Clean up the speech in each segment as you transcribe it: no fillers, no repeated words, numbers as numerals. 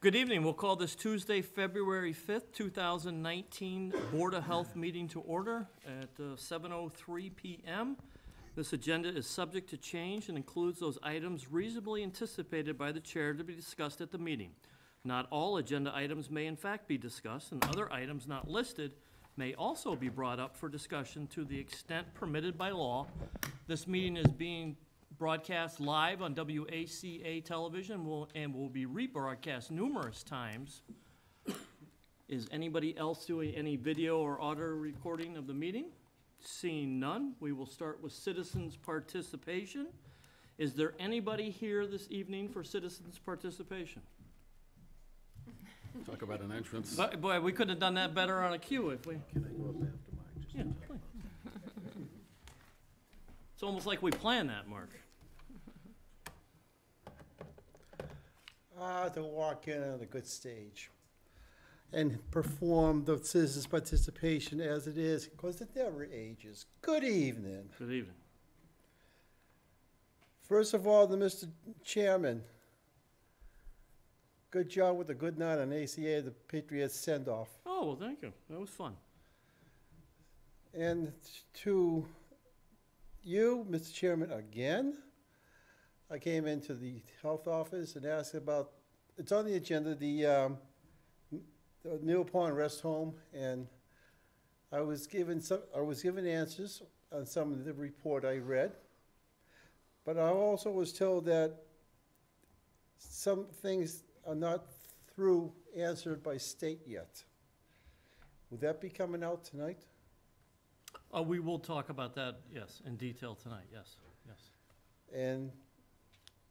Good evening. We'll call this Tuesday, February 5th, 2019 Board of Health meeting to order at 7:03 p.m. This agenda is subject to change and includes those items reasonably anticipated by the chair to be discussed at the meeting. Not all agenda items may in fact be discussed, and other items not listed may also be brought up for discussion to the extent permitted by law. This meeting is being broadcast live on WACA television and will be rebroadcast numerous times. Is anybody else doing any video or audio recording of the meeting? Seeing none, we will start with citizens' participation. Is there anybody here this evening for citizens' participation? Talk about an entrance. But, boy, we could have done that better on a cue if we... Can I go up after mine? Just Yeah, please. It's almost like we planned that, Mark. To walk in on a good stage and perform the citizens' participation as it is, because it never ages. Good evening. Good evening. First of all, to Mr. Chairman, good job with the good night on ACA, the Patriots send-off. Oh, well, thank you. That was fun. And to you, Mr. Chairman, again, I came into the health office and asked about, it's on the agenda, the New Pond Rest Home, and I was given answers on some of the report I read, but I also was told that some things are not answered by state yet. Will that be coming out tonight? We will talk about that, yes, in detail tonight, yes, yes. And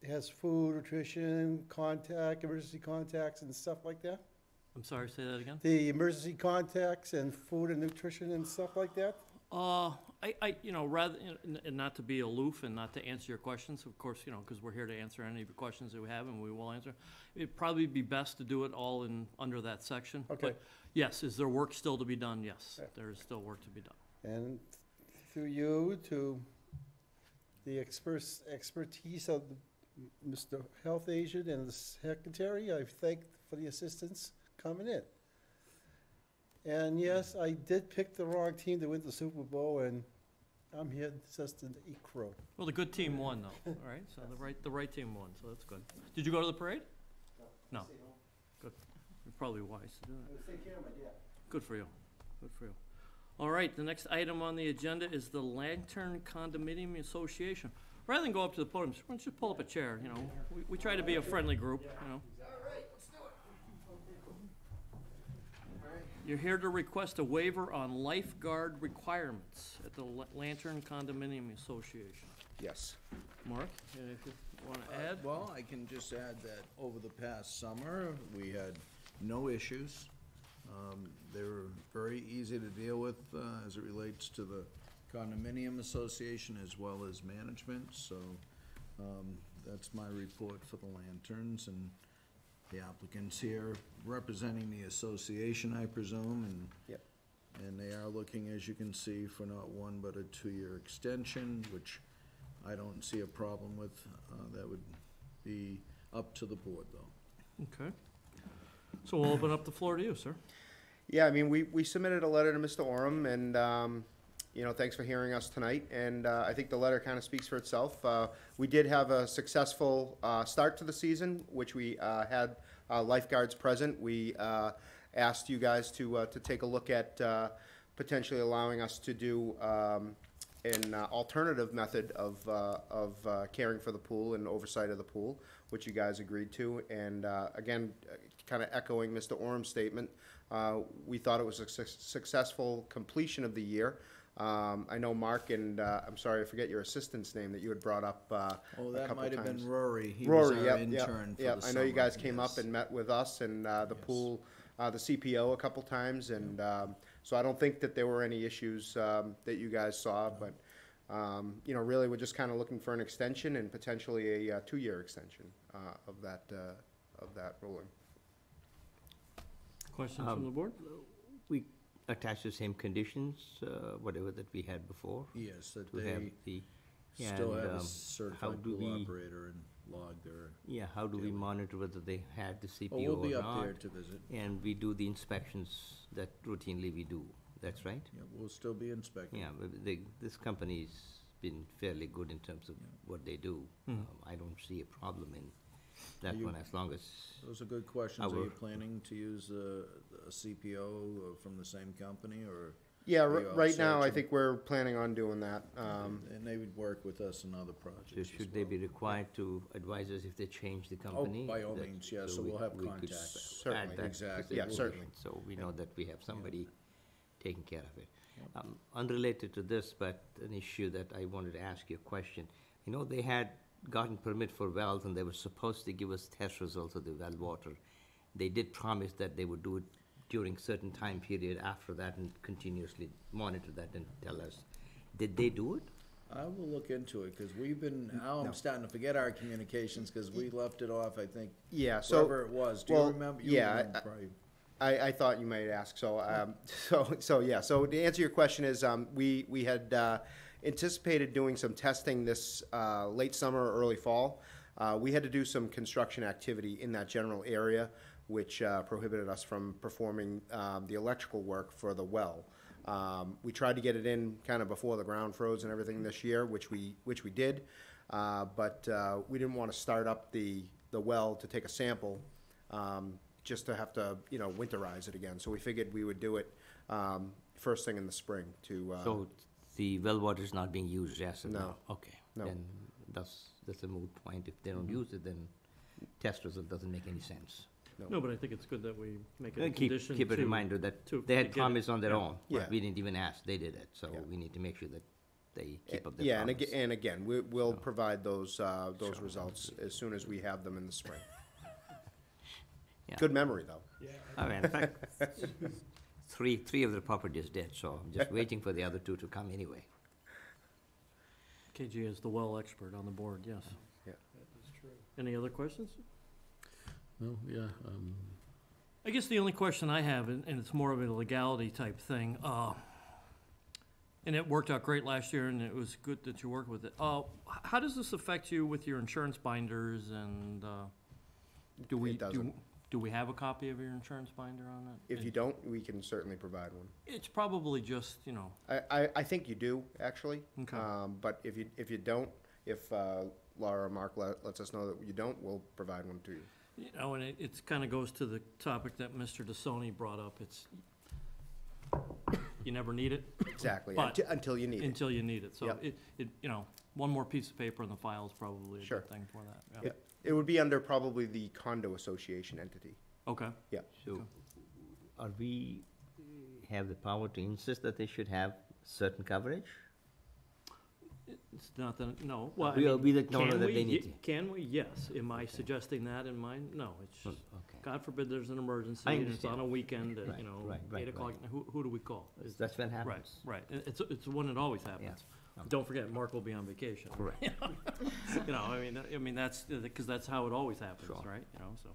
it has food, nutrition, emergency contacts and stuff like that? I'm sorry, say that again? The emergency contacts and food and nutrition and stuff like that? Rather, and not to be aloof and not to answer your questions, of course, because we're here to answer any of the questions that we have and we will answer. It'd probably be best to do it all under that section. Okay. But yes, is there work still to be done? Yes, Yeah. there is still work to be done. And through you to the expertise of Mr. Health Agent and the Secretary, I thank for the assistance coming in. And yes, I did pick the wrong team to win the Super Bowl, and I'm here just to eat crow. Well, the good team won, though, all right? So the right team won, so that's good. Did you go to the parade? No. Good. You're probably wise to do that. Take care of my dad. Good for you. Good for you. All right, the next item on the agenda is the Lanterns Condominium Association. Rather than go up to the podium, why don't you pull up a chair, We try to be a friendly group, All right, let's do it. You're here to request a waiver on lifeguard requirements at the Lanterns Condominium Association. Yes. Mark, if you want to add? Well, I can just add that over the past summer, we had no issues. They were very easy to deal with as it relates to the condominium association as well as management. So that's my report for the Lanterns, and the applicants here representing the association, I presume, and Yep. And they are looking, as you can see, for not one but a 2-year extension, which I don't see a problem with. That would be up to the board, though. Okay. So we'll open up the floor to you, sir. Yeah, I mean, we submitted a letter to Mr. Oram, and, thanks for hearing us tonight. And I think the letter kind of speaks for itself. We did have a successful start to the season, which we had lifeguards present. We asked you guys to take a look at potentially allowing us to do an alternative method of caring for the pool and oversight of the pool, which you guys agreed to. And again, kind of echoing Mr. Oram's statement, we thought it was a successful completion of the year. I know Mark, and I'm sorry, I forget your assistant's name that you had brought up That might have been Rory. He Rory, was our intern for the I know summer. you guys came up Yes. and met with us and the pool, the CPO a couple times, and so I don't think that there were any issues that you guys saw, but really we're just kind of looking for an extension and potentially a 2-year extension of that ruling. Questions from the board? We attach the same conditions, whatever that we had before? Yes, that To have they the, still have and, a how certified do pool we- operator and log their, Yeah, how do we monitor whether they had the oh, CPO we'll be or up there not? to visit. And we do the inspections that routinely we do, that's right? Yeah, we'll still be inspecting. Yeah, but this company's been fairly good in terms of what they do. I don't see a problem in that Are you- one, as long as, Those are good questions. Are you Our- planning to use a CPO from the same company, or? Yeah, Are you out right now, I searching? think we're planning on doing that. And they would work with us in other projects so as should they well. be required to advise us if they change the Oh, company? by all That- means, yeah, so we- we'll have we could contact. Certainly. add that Exactly. Yeah, specifically, certainly. So we know that we have somebody taking care of it. Unrelated to this, but an issue that I wanted to ask you a question. You know, they had gotten permit for wells, and they were supposed to give us test results of the well water. They did promise that they would do it during certain time period after that and continuously monitor that and tell us. Did they do it? I will look into it, because we've been, now No. I'm starting to forget our communications, because we left it off, I think, Yeah, so. wherever it was. Do you well, remember? You yeah, remember probably. I thought you might ask, so, so to answer your question is, we had anticipated doing some testing this late summer or early fall. We had to do some construction activity in that general area, which prohibited us from performing the electrical work for the well. We tried to get it in kind of before the ground froze and everything this year, which we did, but we didn't want to start up the well to take a sample, just to have to, winterize it again. So we figured we would do it first thing in the spring to. So the well water is not being used, yes? or No. Okay. No. Then that's a moot point. If they don't use it, then test result doesn't make any sense. No, but I think it's good that we make it a Keep condition a to- reminder that to they had get it. promised on their Yeah. own. Yeah. We didn't even ask, they did it, so Yeah. we need to make sure that they keep up their Yeah, promise. and again, we'll So- provide those results as soon as we have them in the spring. Yeah. Good memory, though. I mean, in fact, three of the property is dead, so I'm just waiting for the other two to come anyway. KG is the well expert on the board, yes. Yeah. Any other questions? No, yeah, I guess the only question I have, and it's more of a legality type thing, and it worked out great last year, and it was good that you worked with it. How does this affect you with your insurance binders, and do we, It doesn't. do we have a copy of your insurance binder on it? If you don't, we can certainly provide one. It's probably just, I think you do, actually. Okay. But if you don't, if Laura or Mark lets us know that you don't, we'll provide one to you. and it's kind of goes to the topic that Mr. DeSoni brought up. It's, you never need it Exactly, But- until you need it. until you need it. So Yep. it, one more piece of paper in the file is probably a Sure. good thing for that. Yeah. It would be under probably the condo association entity. Okay. So, are we have the power to insist that they should have certain coverage? It's not that, no, well, I We are- mean, we don't know can that we? they need to. Can we? Yes. Am I suggesting that in mind? No, it's just, Okay. God forbid there's an emergency I and it's on understand. a weekend at, Right, right, right, 8 o'clock. right. Who do we call? That's when Right, happens. right. It's when it always happens. Okay. Don't forget, Mark will be on vacation. Correct. I mean, that's, because that's how it always happens, Sure. right? So,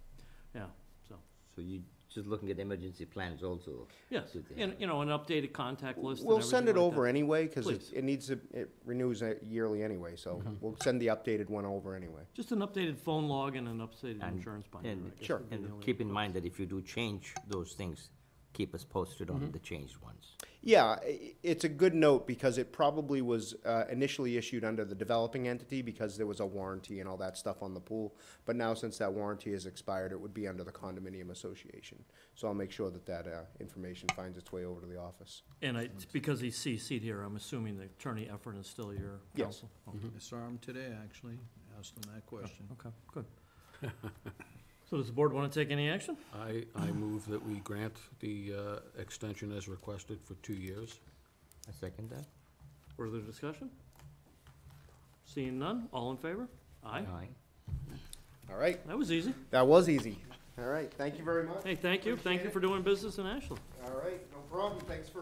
yeah, so. So you just looking at emergency plans also? Yes, to the- and, an updated contact list and We'll send it everything like over that. anyway, because Please. it renews yearly anyway, so we'll send the updated one over anyway. Just an updated phone log and an updated And- insurance binder. and- I guess Sure. would be the And only keep in request. mind that if you do change those things, keep us posted on the changed ones. Yeah, it's a good note because it probably was initially issued under the developing entity because there was a warranty and all that stuff on the pool. But now since that warranty has expired, it would be under the condominium association. So I'll make sure that information finds its way over to the office. And it's because he's CC'd here, I'm assuming the attorney effort is still your Yes. counsel? Okay. I saw him today, actually, asked him that question. Okay, good. So does the board want to take any action? I move that we grant the extension as requested for 2 years. I second that. Further discussion? Seeing none, all in favor? Aye. All right, That was easy. that was easy. All right, thank you very much. Hey, thank you Appreciate for doing business in Ashland. All right, no problem. Thanks for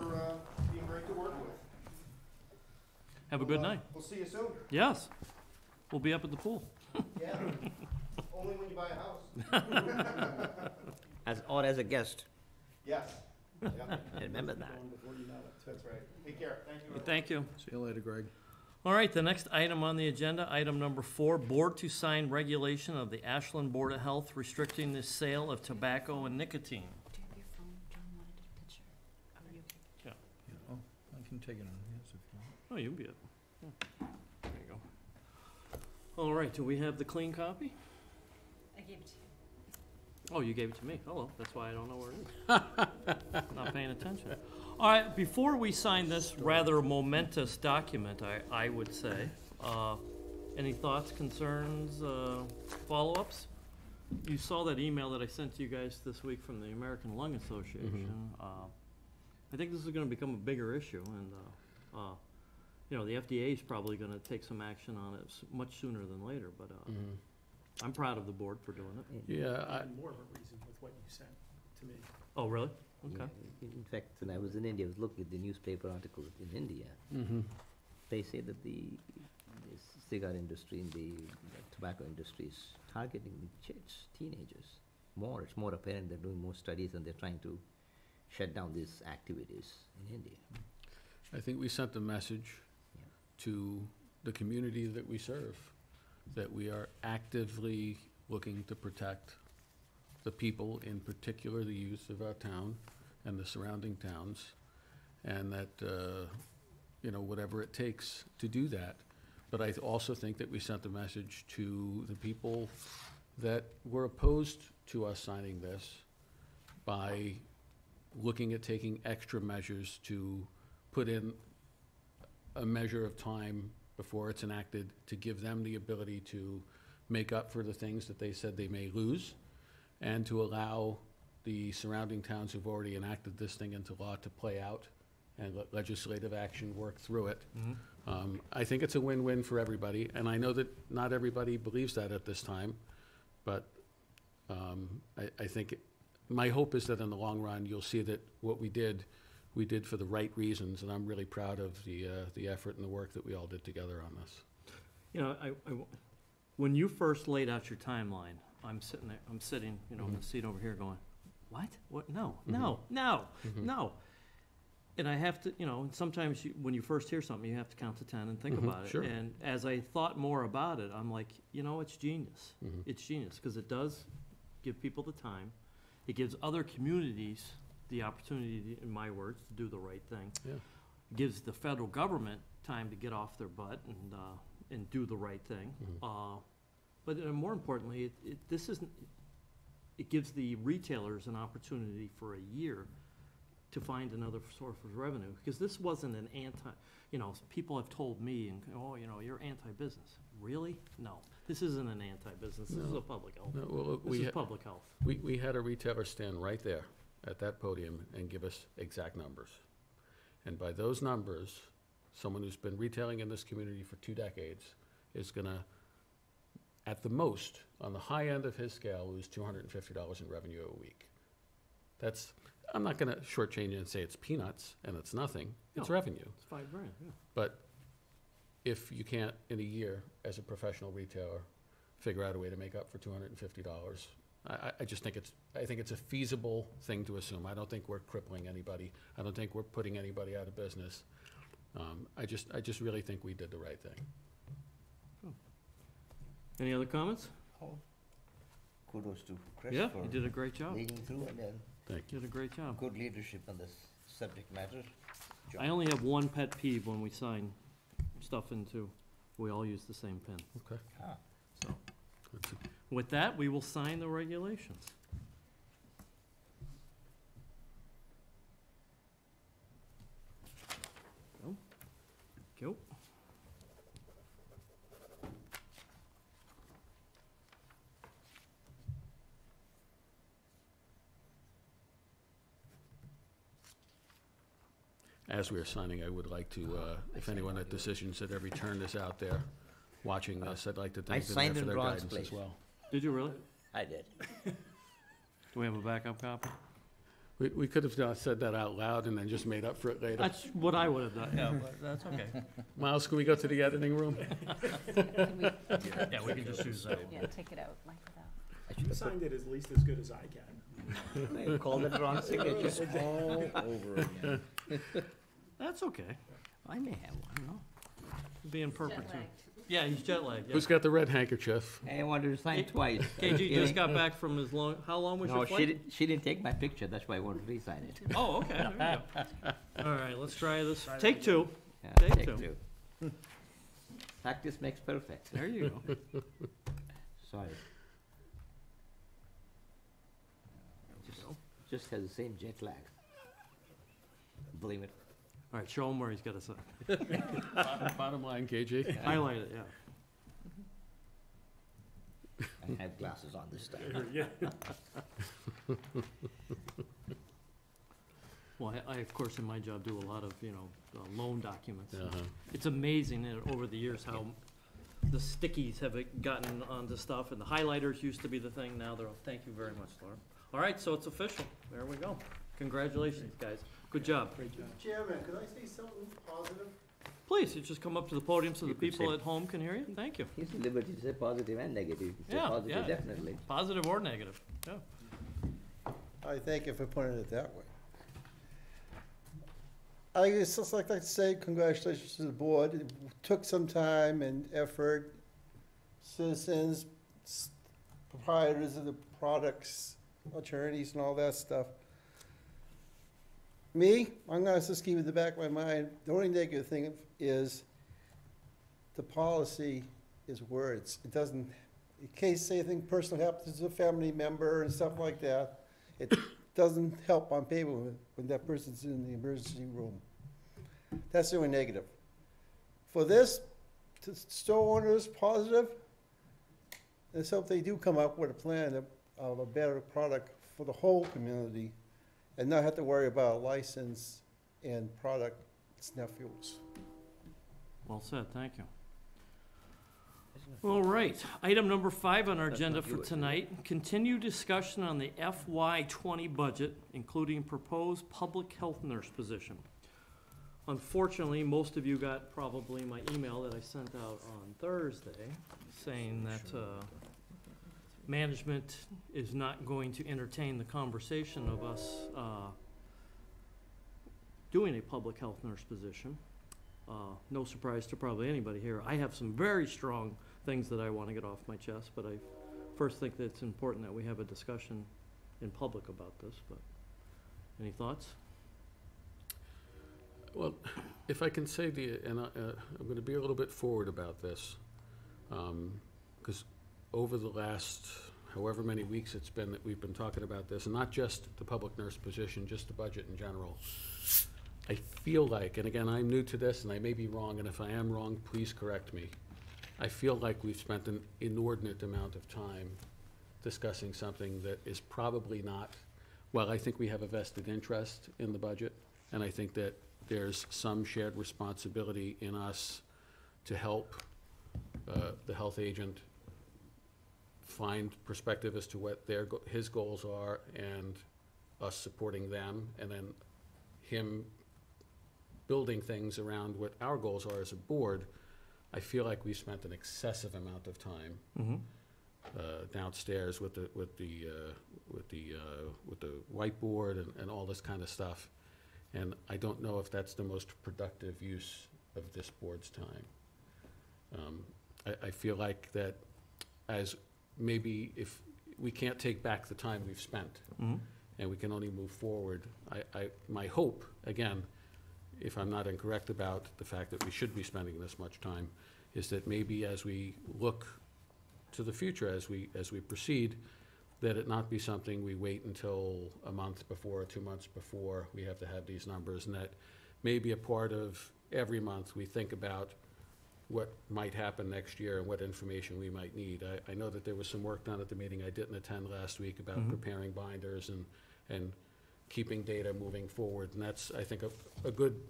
being great to work with. Have a good night. We'll see you soon. Yes, we'll be up at the pool. Yeah, only when you buy a house. As a guest, Yes. Yeah. remember that. That's right. Take care. Thank you. Thank you. See you later, Greg. All right, the next item on the agenda, item number 4, board to sign regulation of the Ashland Board of Health restricting the sale of tobacco and nicotine. Do you have your phone? John wanted a picture of you. Yeah. Yeah, oh, I can take it on, yes, if you want. Oh, you can get it. Yeah. There you go. All right, do we have the clean copy? I gave it to you. Oh, you gave it to me. Hello, that's why I don't know where it is. Not paying attention. All right, before we sign this rather momentous document, I would say, any thoughts, concerns, follow-ups? You saw that email that I sent to you guys this week from the American Lung Association. I think this is gonna become a bigger issue, and, you know, the FDA is probably gonna take some action on it much sooner than later, but, I'm proud of the board for doing it. Yeah, Even more of a reason with what you sent to me. Oh, really? Yeah, Okay. in fact, when I was in India, I was looking at the newspaper articles in India. They say that the cigar industry and the tobacco industry is targeting kids, teenagers. It's more apparent. They're doing more studies and they're trying to shut down these activities in India. I think we sent a message Yeah. to the community that we serve, that we are actively looking to protect the people, in particular the youth of our town and the surrounding towns, and that, you know, whatever it takes to do that. But I also think that we sent a message to the people that were opposed to us signing this by looking at taking extra measures to put in a measure of time before it's enacted to give them the ability to make up for the things that they said they may lose, and to allow the surrounding towns who've already enacted this thing into law to play out and let legislative action work through it. I think it's a win-win for everybody, and I know that not everybody believes that at this time, but I think my hope is that in the long run, you'll see that what we did for the right reasons, and I'm really proud of the effort and the work that we all did together on this. You know, when you first laid out your timeline, I'm sitting, you know, in the seat over here going, what? What? No, no, no, no. And I have to, you know, sometimes when you first hear something, you have to count to 10 and think about it. sure. And as I thought more about it, I'm like, you know, it's genius. It's genius, because it does give people the time. It gives other communities the opportunity, in my words, to do the right thing. Yeah. It gives the federal government time to get off their butt and do the right thing. But more importantly, it gives the retailers an opportunity for a year to find another source of revenue, because this wasn't an you know, people have told me, and, oh, you know, you're anti-business. Really? No, this isn't an anti-business, this is a public health. No, well, This is public health. we had a retailer stand right there at that podium and give us exact numbers. And by those numbers, someone who's been retailing in this community for 2 decades is gonna, at the most, on the high end of his scale, lose $250 in revenue a week. That's, I'm not gonna shortchange it and say it's peanuts and it's nothing, it's No. revenue. It's $5 grand, yeah. But if you can't, in a year, as a professional retailer, figure out a way to make up for $250, I just think it's a feasible thing to assume. I don't think we're crippling anybody. I don't think we're putting anybody out of business. I just really think we did the right thing. Any other comments? Kudos to Chris Yeah, for you did a great job. leading through and Thank you. Did a great job. good leadership on this subject matter. I only have one pet peeve when we sign stuff into, we all use the same pen. Okay. Ah. So, That's it. with that, we will sign the regulations. Go. As we are signing, I would like to, if anyone at Decisions at every turn is out there watching this, I'd like to thank them there signed for in their Ron's guidance as place. well. Did you really? I did. Do we have a backup copy? We could have said that out loud and then just made up for it later. That's what I would have done, yeah, but that's okay. Miles, can we go to the editing room? Can we, Yeah, we can just use that one. yeah, take it out, like without. You signed it at least as good as I can. I called it wrong signature. All over again. That's okay. I may have one, no? Being perpetuity. Yeah, he's jet lagged, yeah. Who's got the red handkerchief? I wanted to sign twice. KG just got back from his long, how long was No, your flight? she didn't take my picture, that's why I wanted to re-sign it. Oh, okay, there you go. All right, let's try this. Take two. Yeah, Take take two. two. Practice makes perfect. There you go. Sorry. Just has the same jet lag. Believe it. All right, show him where he's got to sign. Bottom line, KG. Highlight it, yeah. I have glasses on this time. Yeah. Well, I, of course, in my job, do a lot of, loan documents. Uh-huh. It's amazing that over the years how the stickies have gotten onto stuff, and the highlighters used to be the thing, now they're, thank you very much, Laura. All right, so it's official. There we go. Congratulations, guys. Good job. Great job. Chairman, could I say something positive? Please, you just come up to the podium so the You could people say- at home can hear you. Thank you. He's at liberty to say positive and negative. You can say Yeah, positive, yeah. definitely. Positive or negative, yeah. I thank you for putting it that way. I just like to say congratulations to the board. It took some time and effort. Citizens, proprietors of the products, attorneys and all that stuff. Me, I'm gonna just keep it in the back of my mind. The only negative thing is the policy is words. It doesn't, in case anything personal happens to a family member and stuff like that, it doesn't help on paper when that person's in the emergency room. That's the only negative. For this, to store owners, positive, let's hope they do come up with a plan of a better product for the whole community and not have to worry about license and product snafus. Well said, thank you. All right, item number 5 on our That's agenda not for you, is it? tonight, continue discussion on the FY20 budget, including proposed public health nurse position. Unfortunately, most of you got probably my email that I sent out on Thursday saying that management is not going to entertain the conversation of us doing a public health nurse position. No surprise to probably anybody here. I have some very strong things that I want to get off my chest, but I first think that it's important that we have a discussion in public about this, but any thoughts? Well, if I can say I'm going to be a little bit forward about this, because over the last however many weeks it's been that we've been talking about this, and not just the public nurse position, just the budget in general, I feel like, and again, I'm new to this and I may be wrong, and if I am wrong, please correct me. I feel like we've spent an inordinate amount of time discussing something that is probably not, well, I think we have a vested interest in the budget, and I think that there's some shared responsibility in us to help the health agent find perspective as to what his goals are, and us supporting them, and then him building things around what our goals are as a board. I feel like we spent an excessive amount of time downstairs with the whiteboard and all this kind of stuff. And I don't know if that's the most productive use of this board's time. I feel like that as maybe if we can't take back the time we've spent, and we can only move forward, my hope, again, if I'm not incorrect about the fact that we should be spending this much time, is that maybe as we look to the future, as we proceed, that it not be something we wait until a month before or 2 months before we have to have these numbers, and that maybe a part of every month we think about what might happen next year and what information we might need. I know that there was some work done at the meeting I didn't attend last week about preparing binders and keeping data moving forward, and that's, I think, a good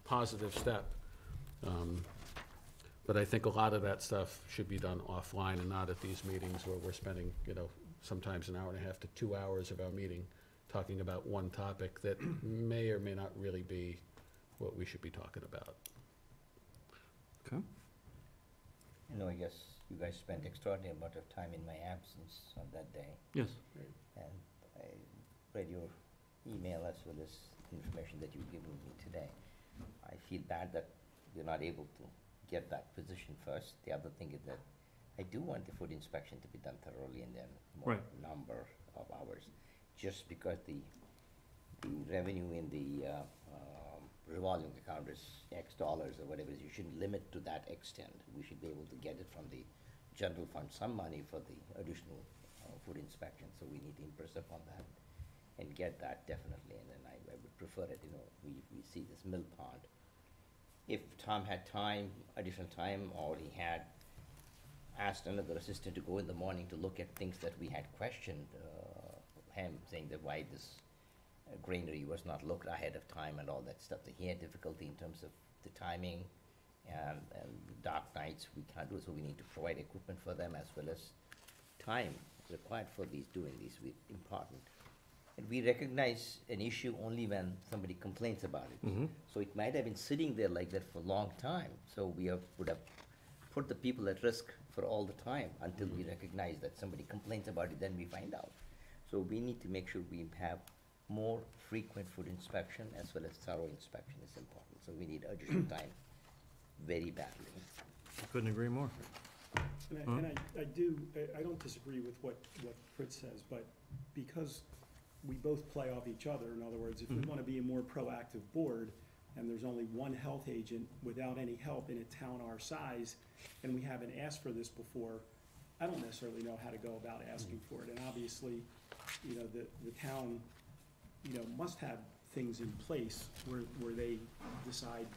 positive step. But I think a lot of that stuff should be done offline and not at these meetings where we're spending, sometimes an hour and a half to 2 hours of our meeting talking about one topic that may or may not really be what we should be talking about. Okay. I guess you guys spent extraordinary amount of time in my absence on that day. Yes. And I read your email as well as information that you've given me today. I feel bad that we're not able to get that position first. The other thing is that I do want the food inspection to be done thoroughly and then more Right. number of hours. Just because the revenue in the revolving account is X dollars or whatever it is, you shouldn't limit to that extent. We should be able to get it from the general fund, some money for the additional food inspection, so we need to impress upon that and get that definitely, and then I would prefer it, we see this mill pond. If Tom had time, additional time, or he had asked another assistant to go in the morning to look at things that we had questioned, him saying that why this granary was not looked ahead of time and all that stuff, that he had difficulty in terms of the timing and dark nights, we can't do it, so we need to provide equipment for them as well as time required for doing these important. And we recognize an issue only when somebody complains about it. Mhm. So it might have been sitting there like that for a long time, so we would have put the people at risk for all the time until we recognize that somebody complains about it, then we find out. So we need to make sure we have more frequent food inspection as well as thorough inspection is important. So we need additional time very badly. Couldn't agree more. And I don't disagree with what Fritz says, but because we both play off each other, in other words, if we want to be a more proactive board, and there's only one health agent without any help in a town our size, and we haven't asked for this before, I don't necessarily know how to go about asking for it. And obviously, the town, must have things in place where they decide,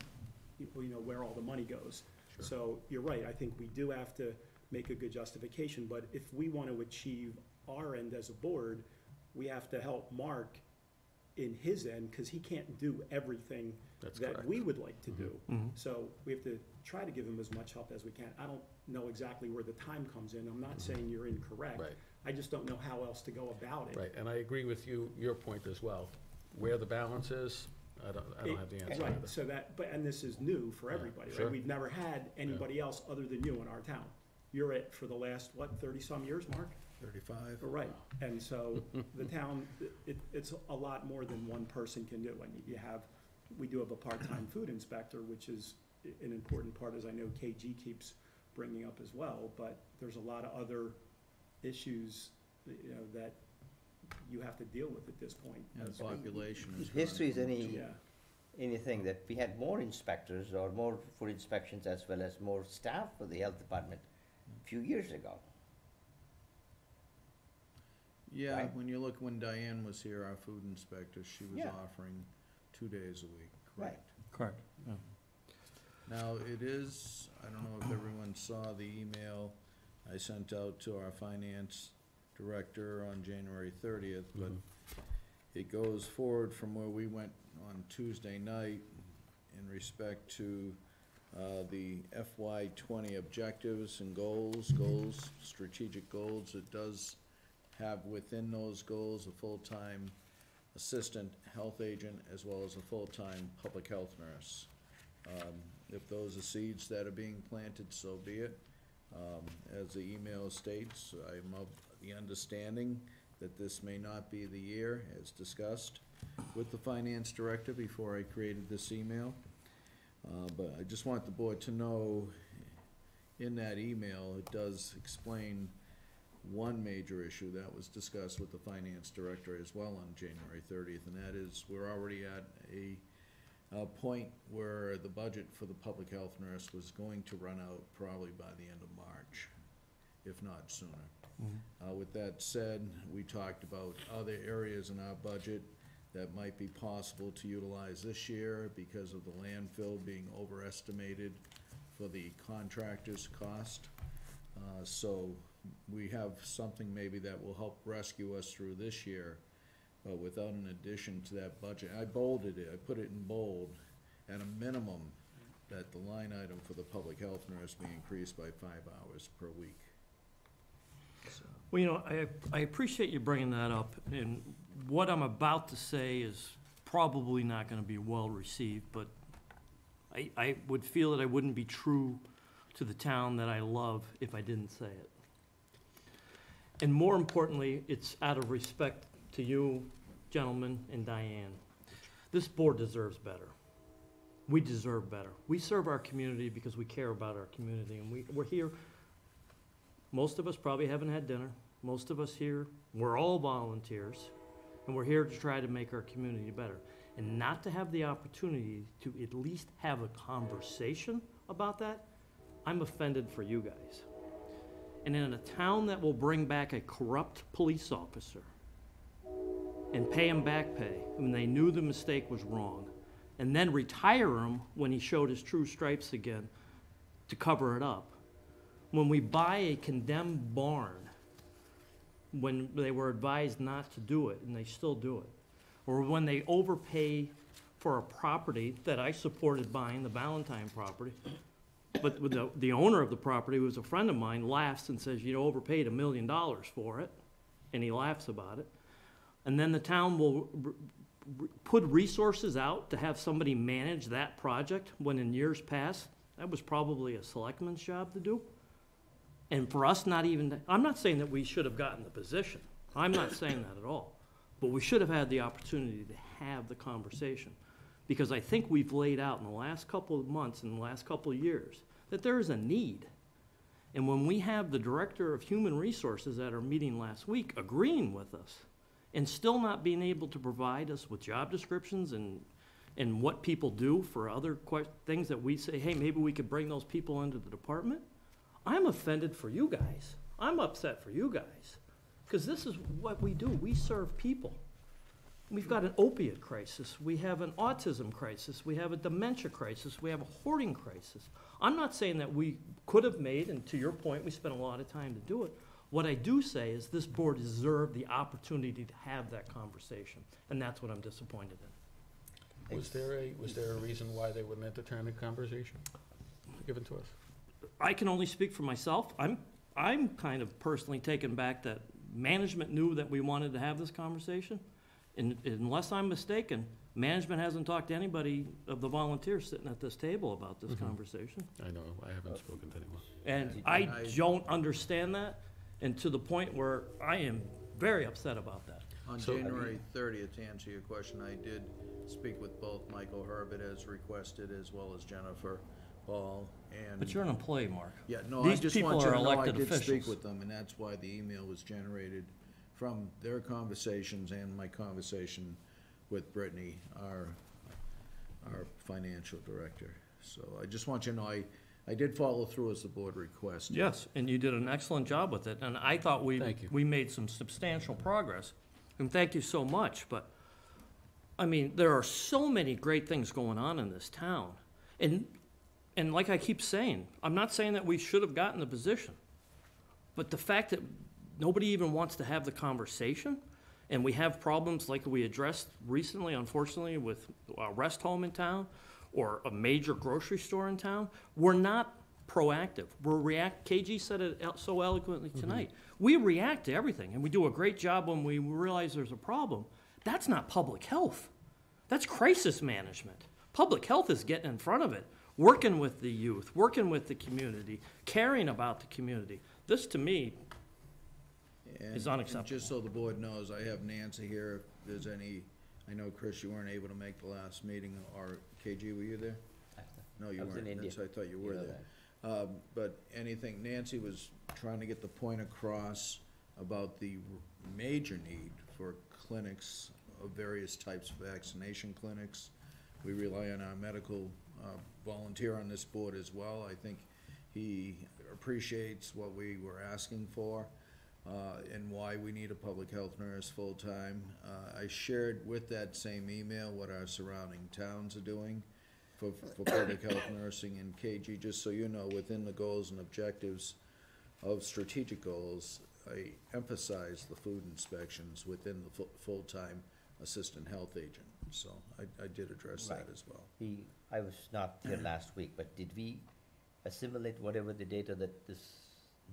where all the money goes. Sure. So you're right, I think we do have to make a good justification, but if we want to achieve our end as a board, we have to help Mark in his end, because he can't do everything That's that correct. we would like to do. Mhm. So we have to try to give him as much help as we can. I don't know exactly where the time comes in. I'm not saying you're incorrect. Right. I just don't know how else to go about it. Right, and I agree with your point as well. Where the balance is, I don't have the answer Right, either. so and this is new for Yeah, everybody, sure. right? We've never had anybody else other than you in our town. You're it for the last, 30-some years, Mark? 35. Right, and so the town, it's a lot more than one person can do. I mean, we do have a part-time food inspector, which is an important part, as I know KG keeps bringing up as well, but there's a lot of other issues, that you have to deal with at this point. And the population is. History is growing. Yeah, anything that we had more inspectors or more food inspections as well as more staff for the health department a few years ago. Yeah, Right. when Diane was here, our food inspector, she was Yeah. offering 2 days a week, Right. correct? Correct. Yeah. Now, it is, I don't know if everyone saw the email I sent out to our finance director on January 30th, but it goes forward from where we went on Tuesday night in respect to the FY20 objectives and goals, strategic goals. It does have within those goals a full-time assistant health agent as well as a full-time public health nurse. If those are seeds that are being planted, so be it. As the email states, I'm of the understanding that this may not be the year, as discussed with the finance director before I created this email. But I just want the board to know, in that email, it does explain one major issue that was discussed with the finance director as well on January 30th, and that is we're already at a point where the budget for the public health nurse was going to run out probably by the end of March, if not sooner. With that said, we talked about other areas in our budget that might be possible to utilize this year because of the landfill being overestimated for the contractor's cost. So we have something maybe that will help rescue us through this year, but without an addition to that budget. I bolded it, I put it in bold, at a minimum, that the line item for the public health nurse be increased by 5 hours per week. So, Well, I appreciate you bringing that up, and what I'm about to say is probably not gonna be well-received, but I would feel that I wouldn't be true to the town that I love if I didn't say it. And more importantly, it's out of respect to you, gentlemen, and Diane. This board deserves better. We deserve better. We serve our community because we care about our community, and we're here. Most of us probably haven't had dinner. Most of us here, we're all volunteers, and we're here to try to make our community better. And not to have the opportunity to at least have a conversation about that, I'm offended for you guys. And in a town that will bring back a corrupt police officer and pay him back pay when they knew the mistake was wrong, and then retire him when he showed his true stripes again to cover it up. When we buy a condemned barn, when they were advised not to do it, and they still do it, or when they overpay for a property that I supported buying, the Valentine property, but with the owner of the property, who was a friend of mine, laughs and says, you overpaid $1 million for it, and he laughs about it. And then the town will put resources out to have somebody manage that project, when in years past, that was probably a selectman's job to do. And for us not even, I'm not saying that we should have gotten the position. I'm not saying that at all. But we should have had the opportunity to have the conversation. Because I think we've laid out in the last couple of months, in the last couple of years, that there is a need. And when we have the Director of Human Resources at our meeting last week agreeing with us, and still not being able to provide us with job descriptions and what people do for other things that we say, hey, maybe we could bring those people into the department, I'm offended for you guys. I'm upset for you guys. Because this is what we do. We serve people. We've got an opiate crisis. We have an autism crisis. We have a dementia crisis. We have a hoarding crisis. I'm not saying that we could have made, and to your point, we spent a lot of time to do it. What I do say is this board deserved the opportunity to have that conversation, and that's what I'm disappointed in. Was there a reason why they wouldn't entertain a conversation given to us? I can only speak for myself. I'm kind of personally taken back that management knew that we wanted to have this conversation. And unless I'm mistaken, management hasn't talked to anybody of the volunteers sitting at this table about this conversation. I know, I haven't spoken to anyone. And I don't understand that, and to the point where I am very upset about that. On January 30th, to answer your question, I did speak with both Michael Herbert as requested, as well as Jennifer Ball, and. But you're an employee, Mark. Yeah, no, These I just people want you are to know I elected did speak officials. with them, and that's why the email was generated from their conversations and my conversation with Brittany, our financial director. So I just want you to know, I did follow through as the board requested. Yes, and you did an excellent job with it, and I thought Thank you. we made some substantial progress, and thank you so much, but, I mean, there are so many great things going on in this town, and like I keep saying, I'm not saying that we should have gotten the position, but the fact that nobody even wants to have the conversation, and we have problems like we addressed recently, unfortunately, with a rest home in town, or a major grocery store in town, we're not proactive. KG said it so eloquently tonight. We react to everything, and we do a great job when we realize there's a problem. That's not public health. That's crisis management. Public health is getting in front of it, working with the youth, working with the community, caring about the community. This, to me, is unacceptable. And just so the board knows, I have Nancy here, if there's any, I know, Chris, you weren't able to make the last meeting, or KG, were you there? No, you I was weren't. in India. That's- I thought you You were know there. But anything, Nancy was trying to get the point across about the major need for clinics of various types of vaccination clinics. We rely on our medical volunteer on this board as well. I think he appreciates what we were asking for and why we need a public health nurse full-time. I shared with that same email what our surrounding towns are doing for public health nursing. And KG, just so you know, within the goals and objectives of strategic goals, I emphasize the food inspections within the full-time assistant health agent. So I did address that Right. as well. I was not here last week, but did we assimilate whatever the data that is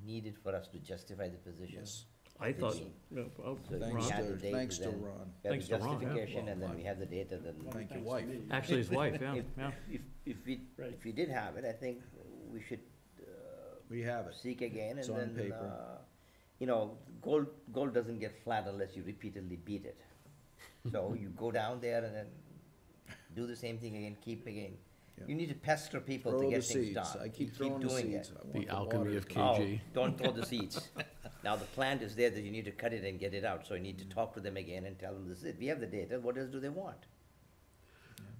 needed for us to justify the position? Yes. I thought, So Thanks we had to, the data, thanks to then Ron. We have Thanks the to Ron, yeah. justification, and then we have the data, then. Thank your Thanks to wife. me. actually his wife, yeah, yeah. Right. If we did have it, I think we should We have it. seek again, It's and on then, paper. you know, gold doesn't get flat unless you repeatedly beat it. So you go down there and then do the same thing again, keep again. Yeah. You need to pester people to Throw the get things seeds. done. I You keep throwing the doing seeds. it. I want The the alchemy water of to come. Oh, KG. don't throw the seeds. Now, the plant is there that you need to cut it and get it out, so you need to talk to them again and tell them this is it. We have the data, what else do they want?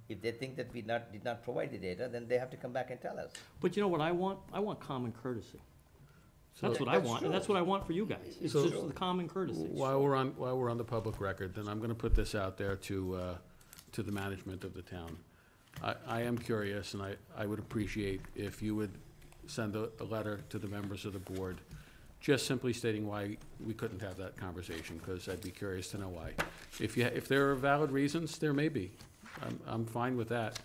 If they think that we did not provide the data, then they have to come back and tell us. But you know what I want? I want common courtesy. That's So- what I want, and that's what I want for you guys. It's So- just the common courtesy. While we're on the public record, then I'm gonna put this out there to the management of the town. I am curious, and I would appreciate if you would send a letter to the members of the board, just simply stating why we couldn't have that conversation, because I'd be curious to know why. If there are valid reasons, there may be. I'm fine with that.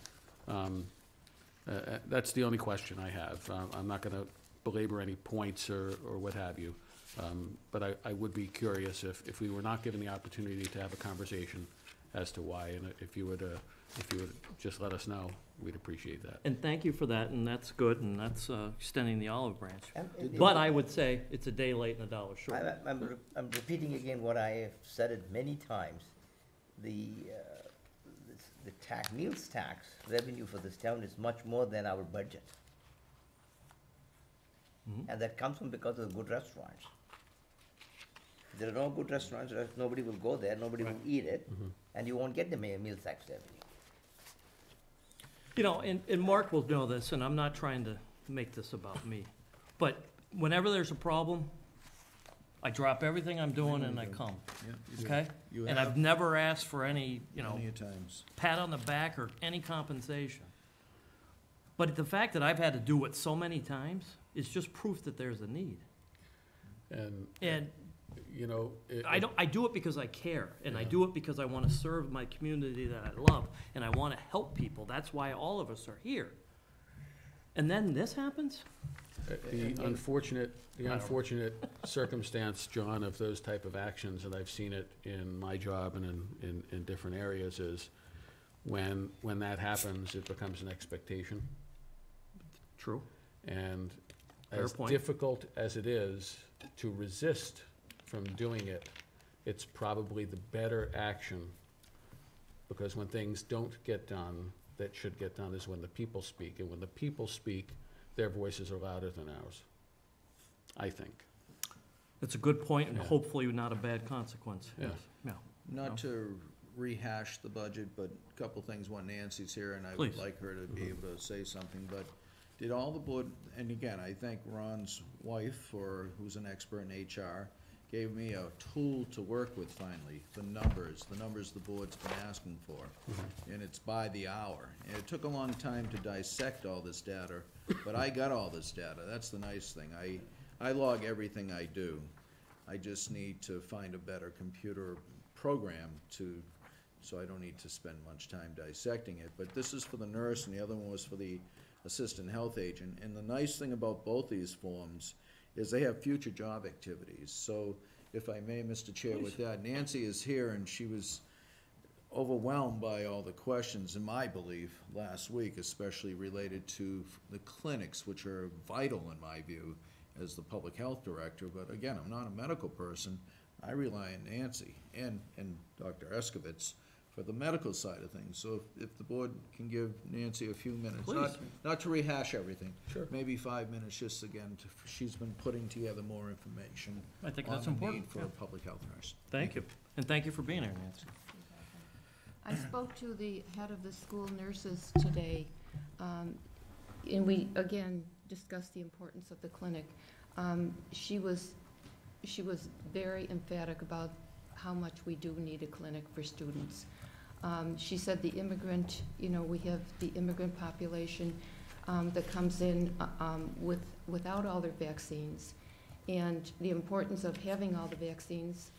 That's the only question I have. I'm not gonna belabor any points or what have you. But I would be curious if we were not given the opportunity to have a conversation as to why, and if you would just let us know, we'd appreciate that. And thank you for that, and that's good, and that's extending the olive branch. And- But I would say it's a day late and a dollar short. I'm repeating again what I have said it many times. The meals tax revenue for this town is much more than our budget. And that comes from because of the good restaurants. If there are no good restaurants, nobody will go there, nobody will eat it, and you won't get the meals tax revenue. You know, and Mark will know this, and I'm not trying to make this about me, but whenever there's a problem, I drop everything I'm doing and I come, Yeah, you do. okay? You And have I've never asked for any, plenty of times. pat on the back or any compensation. But the fact that I've had to do it so many times is just proof that there's a need. And, And you know. I do it because I care, and I Yeah. do it because I want to serve my community that I love, and I want to help people. That's why all of us are here. And then this happens? The unfortunate circumstance, John, of those type of actions, and I've seen it in my job and in different areas, is when that happens, it becomes an expectation. True. And Fair as point. difficult as it is to resist from doing it, it's probably the better action, because when things don't get done that should get done is when the people speak, and when the people speak, their voices are louder than ours, I think. It's a good point, and Yeah. hopefully not a bad consequence. Yeah. Yeah. Not to rehash the budget, but a couple things when Nancy's here, and I Please. would like her to be able to say something, but did all the board, and again, I thank Ron's wife, who's an expert in HR, gave me a tool to work with finally, the numbers the board's been asking for. And it's by the hour. And it took a long time to dissect all this data, but I got all this data. That's the nice thing. I log everything I do. I just need to find a better computer program so I don't need to spend much time dissecting it. But this is for the nurse, and the other one was for the assistant health agent. And the nice thing about both these forms is they have future job activities. So if I may, Mr. Chair, with that, Nancy is here, and she was overwhelmed by all the questions, in my belief, last week, especially related to the clinics, which are vital in my view as the public health director. But again, I'm not a medical person. I rely on Nancy and Dr. Eskovitz for the medical side of things. So if the board can give Nancy a few minutes, Please. not to rehash everything. Sure. Maybe 5 minutes, just again, she's been putting together more information I think on that's the important. need for Yeah. a public health nurse. Thank you. And thank you for being here, Nancy. I spoke to the head of the school nurses today, and we, again, discussed the importance of the clinic. She was very emphatic about how much we do need a clinic for students. She said the immigrant, we have the immigrant population that comes in without all their vaccines, and the importance of having all the vaccines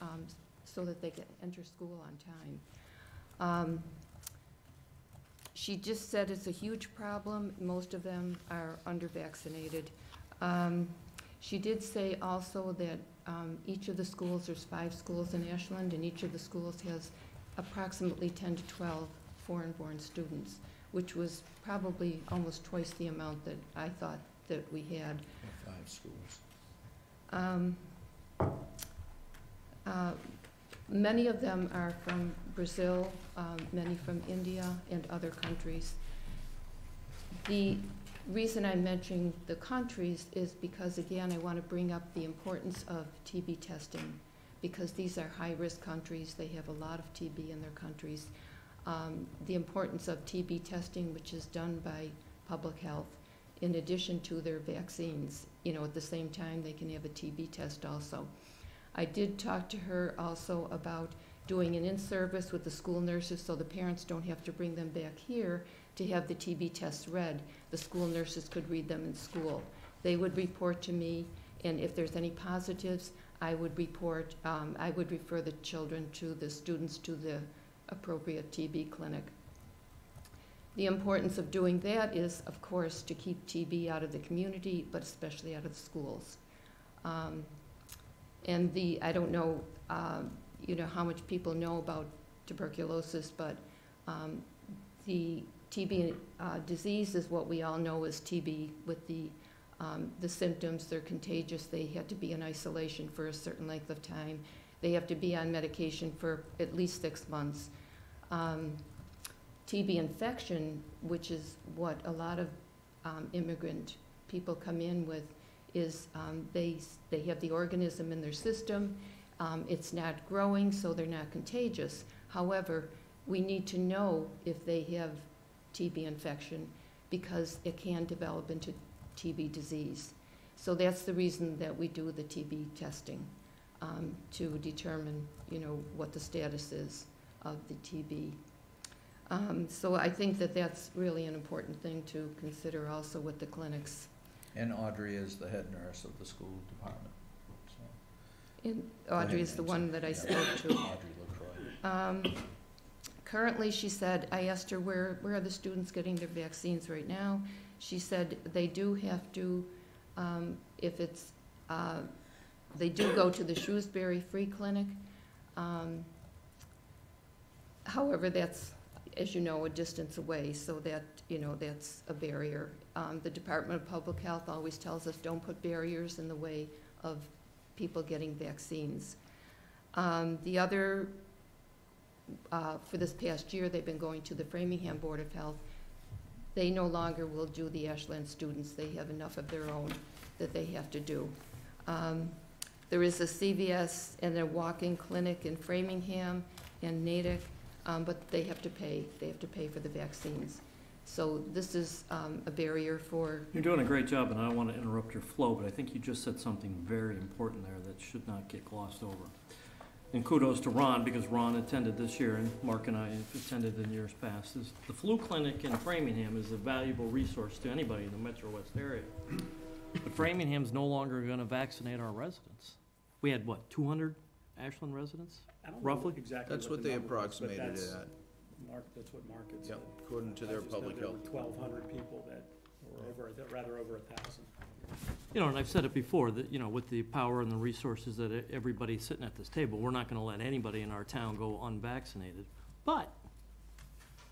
so that they can enter school on time. She just said it's a huge problem. Most of them are under-vaccinated. She did say also that each of the schools, there's 5 schools in Ashland, and each of the schools has approximately 10 to 12 foreign-born students, which was probably almost twice the amount that I thought that we had. 5 schools. Many of them are from Brazil, many from India and other countries. The reason I'm mentioning the countries is because, again, I want to bring up the importance of TB testing, because these are high-risk countries. They have a lot of TB in their countries. The importance of TB testing, which is done by public health, in addition to their vaccines. You know, at the same time, they can have a TB test also. I did talk to her also about doing an in-service with the school nurses so the parents don't have to bring them back here to have the TB tests read. The school nurses could read them in school. They would report to me, and if there's any positives, I would report, I would refer the children to the students to the appropriate TB clinic. The importance of doing that is, of course, to keep TB out of the community, but especially out of the schools. And I don't know, you know, how much people know about tuberculosis, but the TB disease is what we all know as TB with the symptoms. They're contagious. They have to be in isolation for a certain length of time. They have to be on medication for at least 6 months. TB infection, which is what a lot of immigrant people come in with, is they have the organism in their system. It's not growing, so they're not contagious. However, we need to know if they have TB infection because it can develop into TB disease. So that's the reason that we do the TB testing, to determine, you know, what the status is of the TB. So I think that that's really an important thing to consider also with the clinics. And Audrey is the head nurse of the school department. So. And Audrey is the one that I spoke to. Audrey LaCroix. Currently, she said, I asked her where are the students getting their vaccines right now. She said they do have to, if it's, they do go to the Shrewsbury Free Clinic. However, that's, as you know, a distance away, so that, you know, that's a barrier. The Department of Public Health always tells us don't put barriers in the way of people getting vaccines. The other, for this past year, they've been going to the Framingham Board of Health. They no longer will do the Ashland students. They have enough of their own that they have to do. There is a CVS and a walk-in clinic in Framingham and Natick, but they have to pay. They have to pay for the vaccines. So this is a barrier for... You're doing a great job, and I don't want to interrupt your flow, but I think you just said something very important there that should not get glossed over. And kudos to Ron, because Ron attended this year, and Mark and I have attended in years past. The flu clinic in Framingham is a valuable resource to anybody in the Metro West area. But Framingham's no longer going to vaccinate our residents. We had, what, 200 Ashland residents? I don't know Roughly? exactly That's what what the they number was, but approximated it that's- at. That's what Mark had said. Yep, according to their public health. I just know there were 1,200 people that were over 1,000. You know, and I've said it before, that, you know, with the power and the resources that everybody sitting at this table, we're not gonna let anybody in our town go unvaccinated. But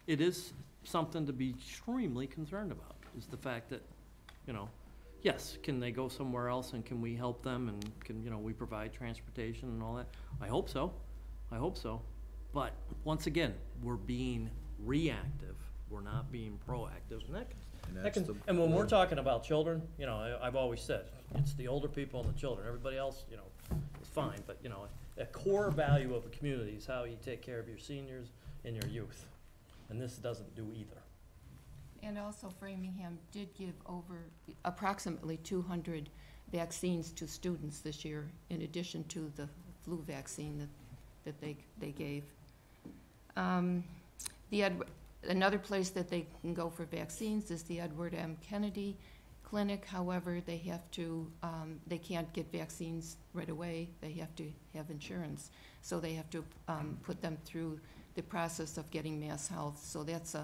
it is something to be extremely concerned about, is the fact that, you know, yes, can they go somewhere else and can we help them and can, you know, we provide transportation and all that? I hope so. I hope so. But once again, we're being reactive. We're not being proactive. And when we're talking about children, you know, I've always said, it's the older people and the children. Everybody else, you know, is fine. But, you know, a core value of a community is how you take care of your seniors and your youth. And this doesn't do either. And also Framingham did give over approximately 200 vaccines to students this year, in addition to the flu vaccine that they gave. Another place that they can go for vaccines is the Edward M. Kennedy Clinic. However, they have to, they can't get vaccines right away. They have to have insurance. So they have to put them through the process of getting Mass Health. So that's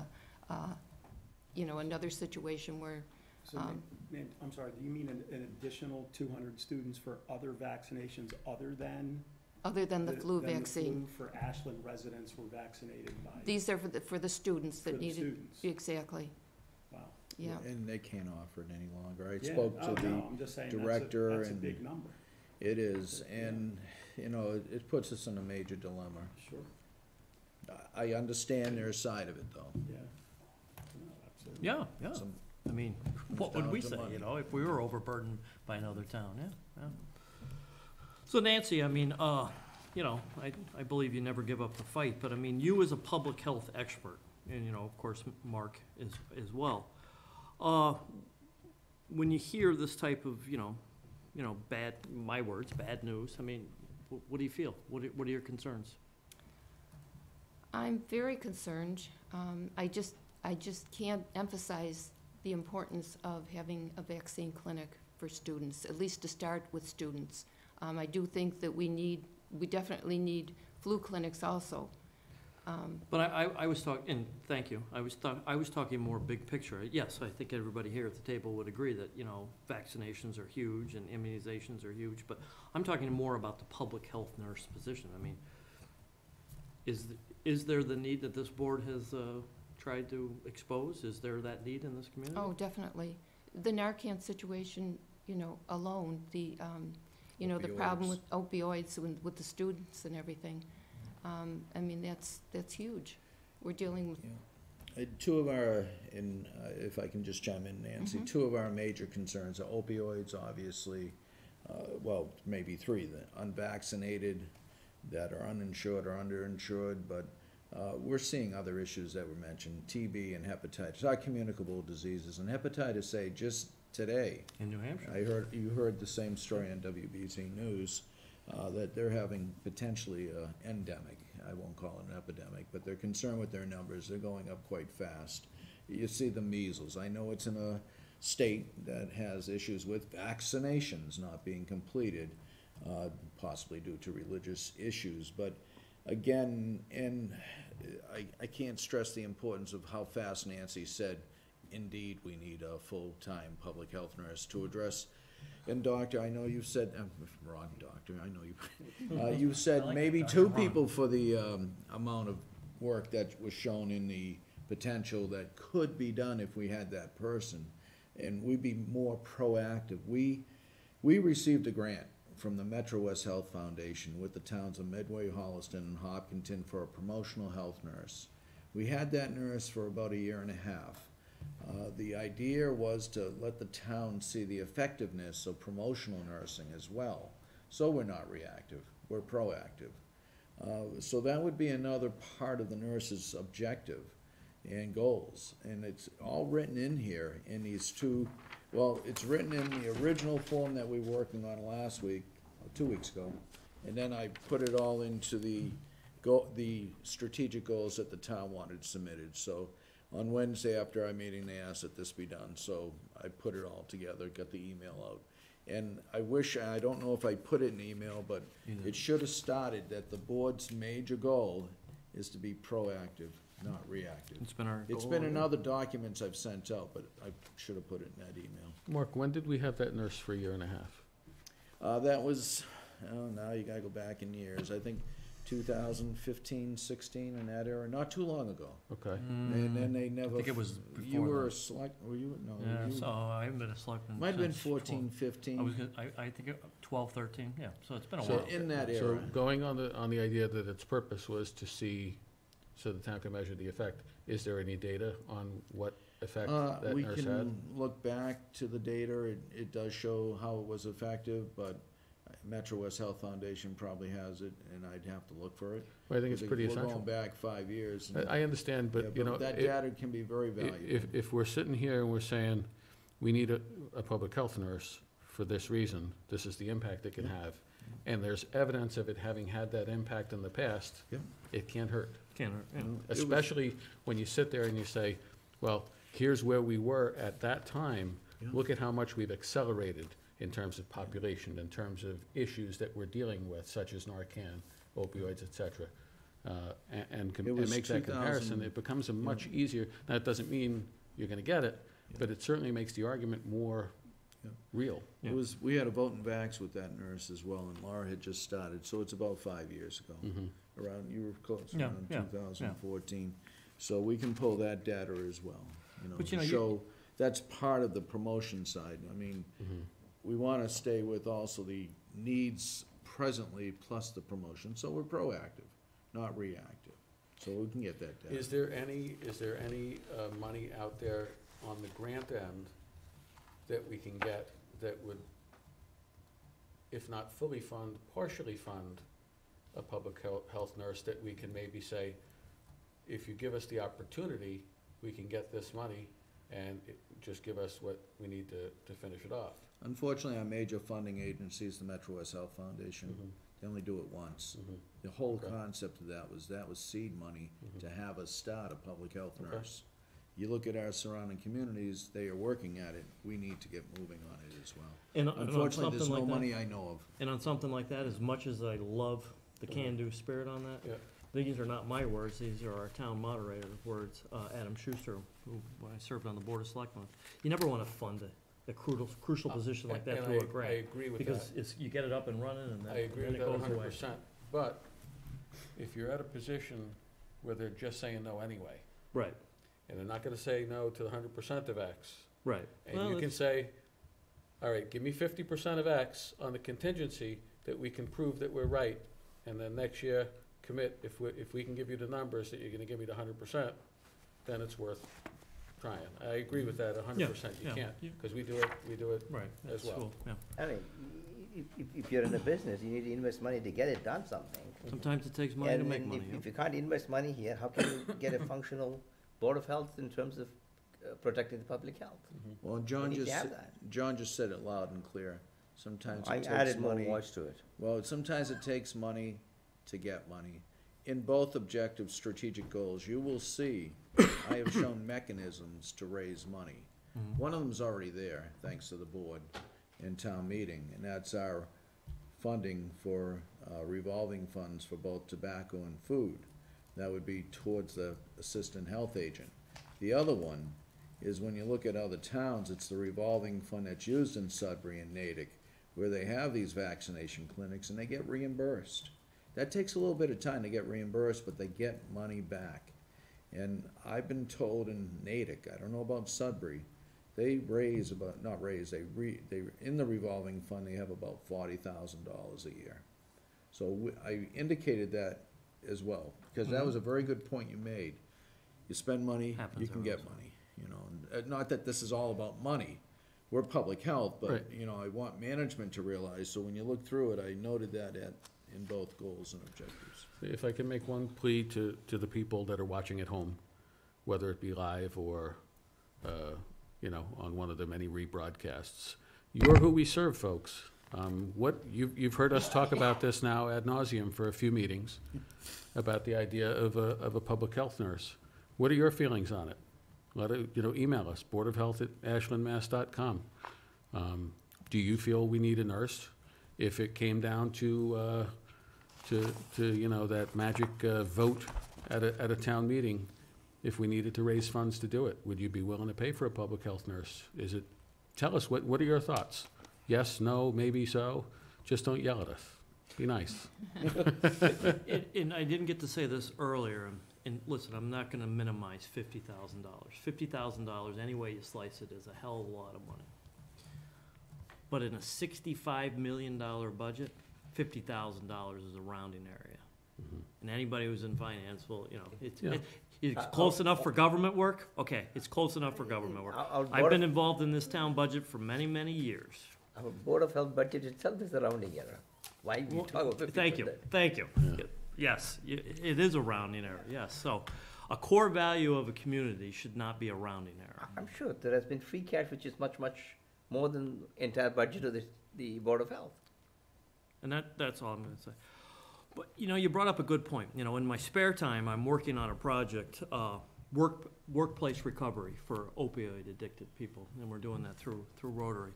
you know, another situation where... So, I'm sorry, do you mean an additional 200 students for other vaccinations other than... Other than the flu vaccine. The flu for Ashland residents were vaccinated by... These are for the students that needed... students. Exactly. Wow. Yeah. And they can't offer it any longer. I Yeah. spoke to the I'm just saying director, that's a and big number. it is, and, you know, it puts us in a major dilemma. Sure, I understand their side of it, though. yeah. No, absolutely. Yeah, yeah. I mean, what would down we to say, money. you know, if we were overburdened by another town, yeah. So Nancy, I mean, you know, I believe you never give up the fight, but I mean, you as a public health expert, and, you know, of course, Mark is as well. When you hear this type of, you know, bad, my words, bad news, I mean, what do you feel? What are your concerns? I'm very concerned. I just can't emphasize the importance of having a vaccine clinic for students, at least to start with students. I do think that we definitely need flu clinics also. But I was talking, and thank you, I was talking more big picture. Yes, I think everybody here at the table would agree that, you know, vaccinations are huge and immunizations are huge, but I'm talking more about the public health nurse position. I mean, is there the need that this board has tried to expose? Is there that need in this community? Oh, definitely. The Narcan situation, you know, alone, the, you know, the problem with opioids and with the students and everything. I mean, that's huge. We're dealing with, Two of our, and if I can just chime in, Nancy, two of our major concerns are opioids, obviously, well, maybe three, the unvaccinated, that are uninsured or underinsured, but we're seeing other issues that were mentioned, TB and hepatitis, are communicable diseases, and hepatitis A just today. In New Hampshire? You heard the same story on WBC News, that they're having potentially an endemic. I won't call it an epidemic, but they're concerned with their numbers. They're going up quite fast. You see the measles. I know it's in a state that has issues with vaccinations not being completed, possibly due to religious issues. But again, and I can't stress the importance of how fast Nancy said, indeed, we need a full-time public health nurse to address. And doctor, I know you've said, wrong doctor, I know you, you said I like maybe Dr. two Ron. people for the amount of work that was shown in the potential that could be done if we had that person. And we'd be more proactive. We received a grant from the Metro West Health Foundation with the towns of Medway, Holliston, and Hopkinton for a promotional health nurse. We had that nurse for about a year and a half. The idea was to let the town see the effectiveness of promotional nursing as well. So we're not reactive, we're proactive. So that would be another part of the nurse's objective and goals. And it's all written in here in these two, well, it's written in the original form that we were working on last week, 2 weeks ago. And then I put it all into the strategic goals that the town wanted submitted. So on Wednesday after our meeting, they asked that this be done, so I put it all together, got the email out. And I wish, I don't know if I put it in the email, but it should have started that the board's major goal is to be proactive, not reactive. It's been our goal. It's been in other documents I've sent out, but I should have put it in that email. Mark, when did we have that nurse for a year and a half? That was, oh, now you gotta go back in years, I think 2015, 16, in that era, not too long ago. Okay. And then they never. I think it was You before were that. a select, were you? No. Yeah, you- so I haven't been a selectman Might have been since 14, 12. 15. I was gonna, I think 12, 13, yeah, so it's been a So while. In that So era. going on the idea that its purpose was to see, so the town can measure the effect, is there any data on what effect that We nurse had? can look back to the data, it does show how it was effective, but Metro West Health Foundation probably has it, and I'd have to look for it. Well, I think it's Because pretty We're essential. going back 5 years. and- I understand, yeah, but, you know, that it- data can be very valuable. if we're sitting here and we're saying, we need a public health nurse for this reason, this is the impact it can Yeah. have, and there's evidence of it having had that impact in the past, Yeah. it can't hurt. Can't hurt, yeah. It was- Especially when you sit there and you say, well, here's where we were at that time. Yeah. Look at how much we've accelerated in terms of population, in terms of issues that we're dealing with, such as Narcan, opioids, et cetera. And It was makes that comparison, 2000 it becomes a much easier, that doesn't mean you're gonna get it, but it certainly makes the argument more Yeah. real. Yeah. It was, we had a vote and vax with that nurse as well, and Laura had just started, so it's about 5 years ago. Mhm. Around, you were close, Yeah, around yeah, 2014. So we can pull that data as well, But, you to know, show, that's part of the promotion side. I mean, Mhm. we want to stay with also the needs presently plus the promotion, so we're proactive, not reactive. So we can get that data. Is there any money out there on the grant end that we can get that would, if not fully fund, partially fund a public health nurse, that we can maybe say, if you give us the opportunity, we can get this money, and just give us what we need to finish it off. Unfortunately, our major funding agency is the Metro West Health Foundation. They only do it once. The whole Okay. concept of that was seed money to have us start a public health Okay. nurse. You look at our surrounding communities, they are working at it. We need to get moving on it as well. And on Unfortunately, there's something no like that- money I know of. And on something like that, as much as I love the can-do spirit on that, Yeah. these are not my words, these are our town moderator's words, Adam Schuster, who, when I served on the Board of Selectmen. You never want to fund a crucial position like that And through a I grant. agree with Because that. it's, you get it up and running, and I agree then with it that goes 100%. away. But if you're at a position where they're just saying no anyway, Right, and they're not gonna say no to 100% of X, right. and Well, you can it's- say, all right, give me 50% of X on the contingency that we can prove that we're right, and then next year, commit, if we can give you the numbers that you're gonna give me the 100%, then it's worth trying. I agree with that 100%. You yeah, can't, you- because we do it Right, as that's well. cool, yeah. I mean, if you're in a business, you need to invest money to get it done something. Sometimes it takes money to And make then money, yeah. if you can't invest money here, how can you get a functional Board of Health in terms of protecting the public health? Well, John We need to just, have that. John just said it loud and clear. Sometimes I it takes added more money. voice to it. Well, sometimes it takes money to get money. In both objective strategic goals, you will see, I have shown mechanisms to raise money. One of them's already there, thanks to the board in town meeting, and that's our funding for revolving funds for both tobacco and food. That would be towards the assistant health agent. The other one is when you look at other towns, it's the revolving fund that's used in Sudbury and Natick, where they have these vaccination clinics and they get reimbursed. That takes a little bit of time to get reimbursed, but they get money back. And I've been told in Natick, I don't know about Sudbury, they raise about, not raise, they in the revolving fund, they have about $40,000 a year. So I indicated that as well, because that was a very good point you made. You spend money, Happens you can every get money, you know. And, not that this is all about money. We're public health, but, Right. you know, I want management to realize, so when you look through it, I noted that in both goals and objectives. If I can make one plea to the people that are watching at home, whether it be live or, you know, on one of the many rebroadcasts, you're who we serve, folks. You've heard us talk about this now ad nauseum for a few meetings, about the idea of a public health nurse. What are your feelings on it? Email us, boardofhealth@ashlandmass.com. Do you feel we need a nurse? If it came down to that magic vote at a town meeting, if we needed to raise funds to do it, would you be willing to pay for a public health nurse? Tell us, what are your thoughts? Yes, no, maybe so? Just don't yell at us. Be nice. And I didn't get to say this earlier, and listen, I'm not gonna minimize $50,000. $50,000, any way you slice it, is a hell of a lot of money. But in a $65 million budget, $50,000 is a rounding area. And anybody who's in finance will, Yeah. it's close enough for government work? Okay, it's close enough for government work. Our I've been involved in this town budget for many, many years. Our Board of Health budget itself is a rounding error. Why we talk about 50%? Thank you. Yes, it is a rounding error, yes. So a core value of a community should not be a rounding error. I'm sure there has been free cash, which is much, much more than entire budget of the Board of Health. And that's all I'm gonna say. But, you brought up a good point. In my spare time, I'm working on a project, workplace recovery for opioid addicted people, and we're doing that through Rotary.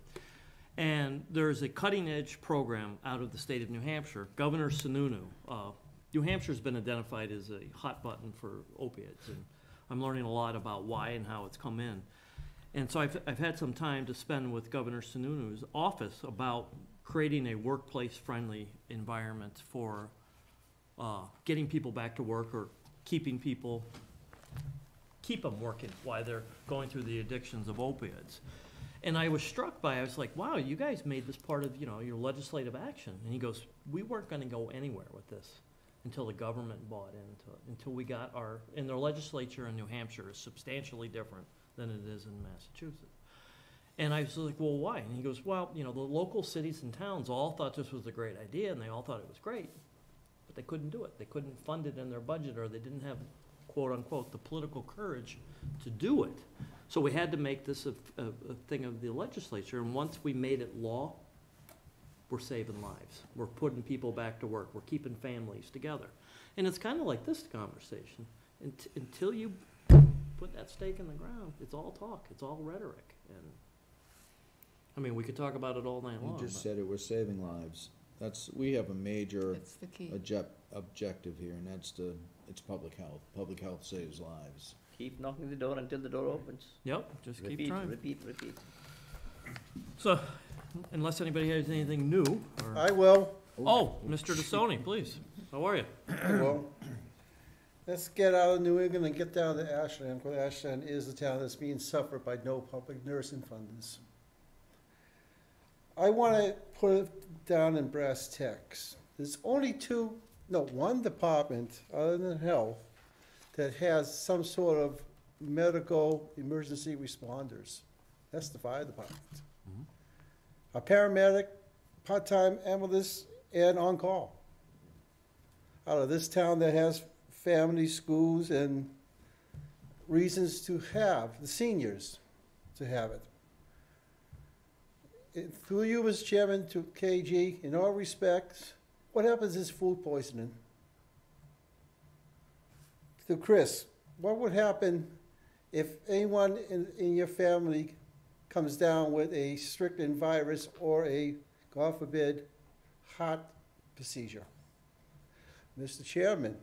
And there's a cutting-edge program out of the state of New Hampshire, Governor Sununu. New Hampshire's been identified as a hot button for opiates, and I'm learning a lot about why and how it's come in. And so I've had some time to spend with Governor Sununu's office about creating a workplace-friendly environment for getting people back to work, or keep them working while they're going through the addictions of opiates. And I was struck by, I was like, wow, you guys made this part of, your legislative action. And he goes, we weren't gonna go anywhere with this until the government bought into it, until we got and their legislature in New Hampshire is substantially different than it is in Massachusetts. And I was like, well, why? And he goes, well, you know, the local cities and towns all thought this was a great idea, and they all thought it was great, but they couldn't do it. They couldn't fund it in their budget, or they didn't have, quote unquote, the political courage to do it. So we had to make this a thing of the legislature, and once we made it law, we're saving lives. We're putting people back to work. We're keeping families together. And it's kind of like this conversation. Until you put that stake in the ground, it's all talk. It's all rhetoric. And I mean, we could talk about it all night long. You just but- said it, we're saving lives. We have a major That's the key. objective here, and it's public health. Public health saves lives. Keep knocking the door until the door opens. Yep, just keep Repeat, trying. repeat. So, unless anybody has anything new, or... I will. Oh, Mr. DeSoni, please. How are you? Well, let's get out of New England and get down to Ashland, because Ashland is the town that's being suffered by no public nursing funders. I want to put it down in brass tacks. There's only one department, other than health, that has some sort of medical emergency responders. That's the fire department. A paramedic, part-time ambulance, and on-call. Out of this town that has families, schools, and reasons to have, the seniors to have it. Through you, Mr. Chairman, to KG, in all respects, what happens is food poisoning? To Chris, what would happen if anyone in your family comes down with a strychnine virus or a, God forbid, heart procedure? Mr. Chairman,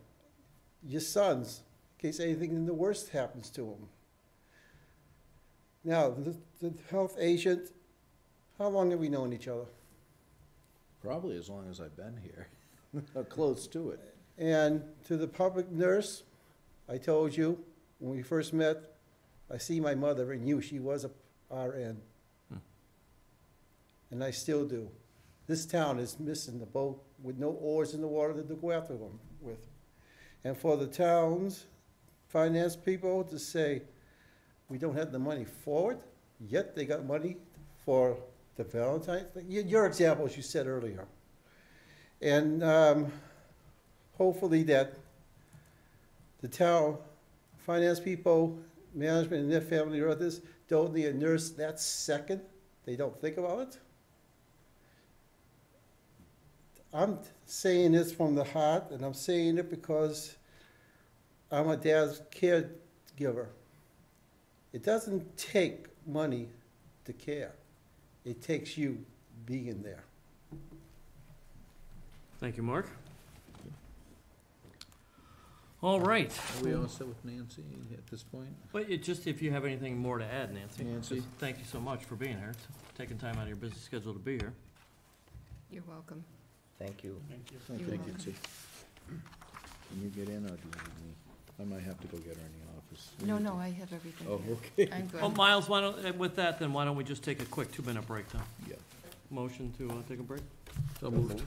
your sons, in case anything in the worst happens to them. Now, the health agent, how long have we known each other? Probably as long as I've been here, or close to it. And to the public nurse, I told you, when we first met, I see my mother in you, she was a RN. And I still do. This town is missing the boat with no oars in the water to go after them with. And for the town's finance people to say, we don't have the money for it, yet they got money for the Valentine's thing, your examples you said earlier. And hopefully that the town finance people, management and their family or others don't need a nurse that second. They don't think about it. I'm saying this from the heart, and I'm saying it because I'm a dad's caregiver. It doesn't take money to care. It takes you being there. Thank you, Mark. All right. Are we all set with Nancy at this point? But if you have anything more to add, Nancy. Nancy? Just thank you so much for being here, taking time out of your busy schedule to be here. You're welcome. Thank you. Thank you. You're Thank you, welcome. Sue. Can you get in, or do you need me? I might have to go get her in the office. No, I have everything Oh, here. okay. I'm good. Oh, Miles, why don't we just take a quick 2-minute break then? Yeah. Motion to take a break? So moved.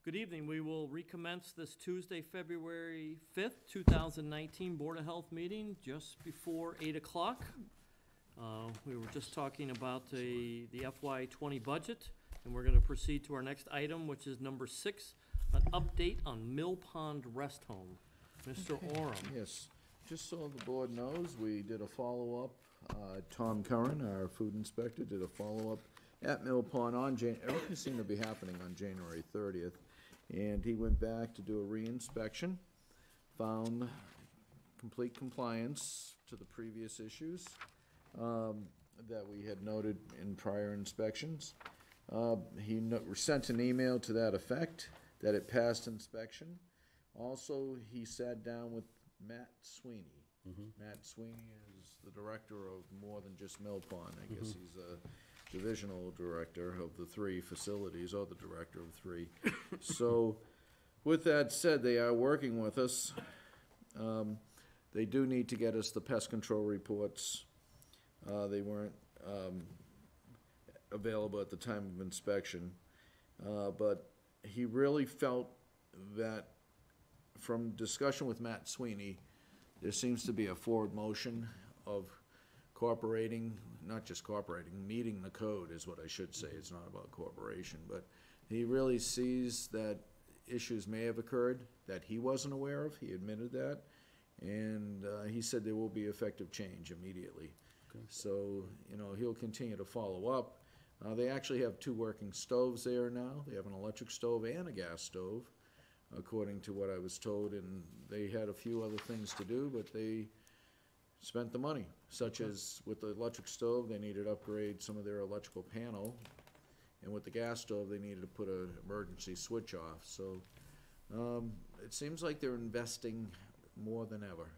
Good evening. We will recommence this Tuesday, February 5th, 2019 Board of Health meeting just before 8 o'clock. We were just talking about the FY20 budget, and we're going to proceed to our next item, which is number 6, an update on Mill Pond Rest Home. Mr. Oram. Yes, just so the board knows, we did a follow-up. Tom Curran, our food inspector, did a follow-up at Mill Pond on everything seemed to be happening on January 30th. And he went back to do a re-inspection, found complete compliance to the previous issues that we had noted in prior inspections. He sent an email to that effect, that it passed inspection. Also, he sat down with Matt Sweeney. Matt Sweeney is the director of more than just Mill Pond. I guess he's a divisional director of the 3 facilities, or the director of 3. So, with that said, they are working with us. They do need to get us the pest control reports. They weren't available at the time of inspection. But he really felt that, from discussion with Matt Sweeney, there seems to be a forward motion of cooperating, not just cooperating, meeting the code is what I should say. It's not about cooperation, but he really sees that issues may have occurred that he wasn't aware of. He admitted that, and he said there will be effective change immediately. Okay. So, you know, he'll continue to follow up. They actually have 2 working stoves there now. They have an electric stove and a gas stove, according to what I was told, and they had a few other things to do, but they spent the money, such as with the electric stove, they needed to upgrade some of their electrical panel, and with the gas stove, they needed to put an emergency switch off. So it seems like they're investing more than ever.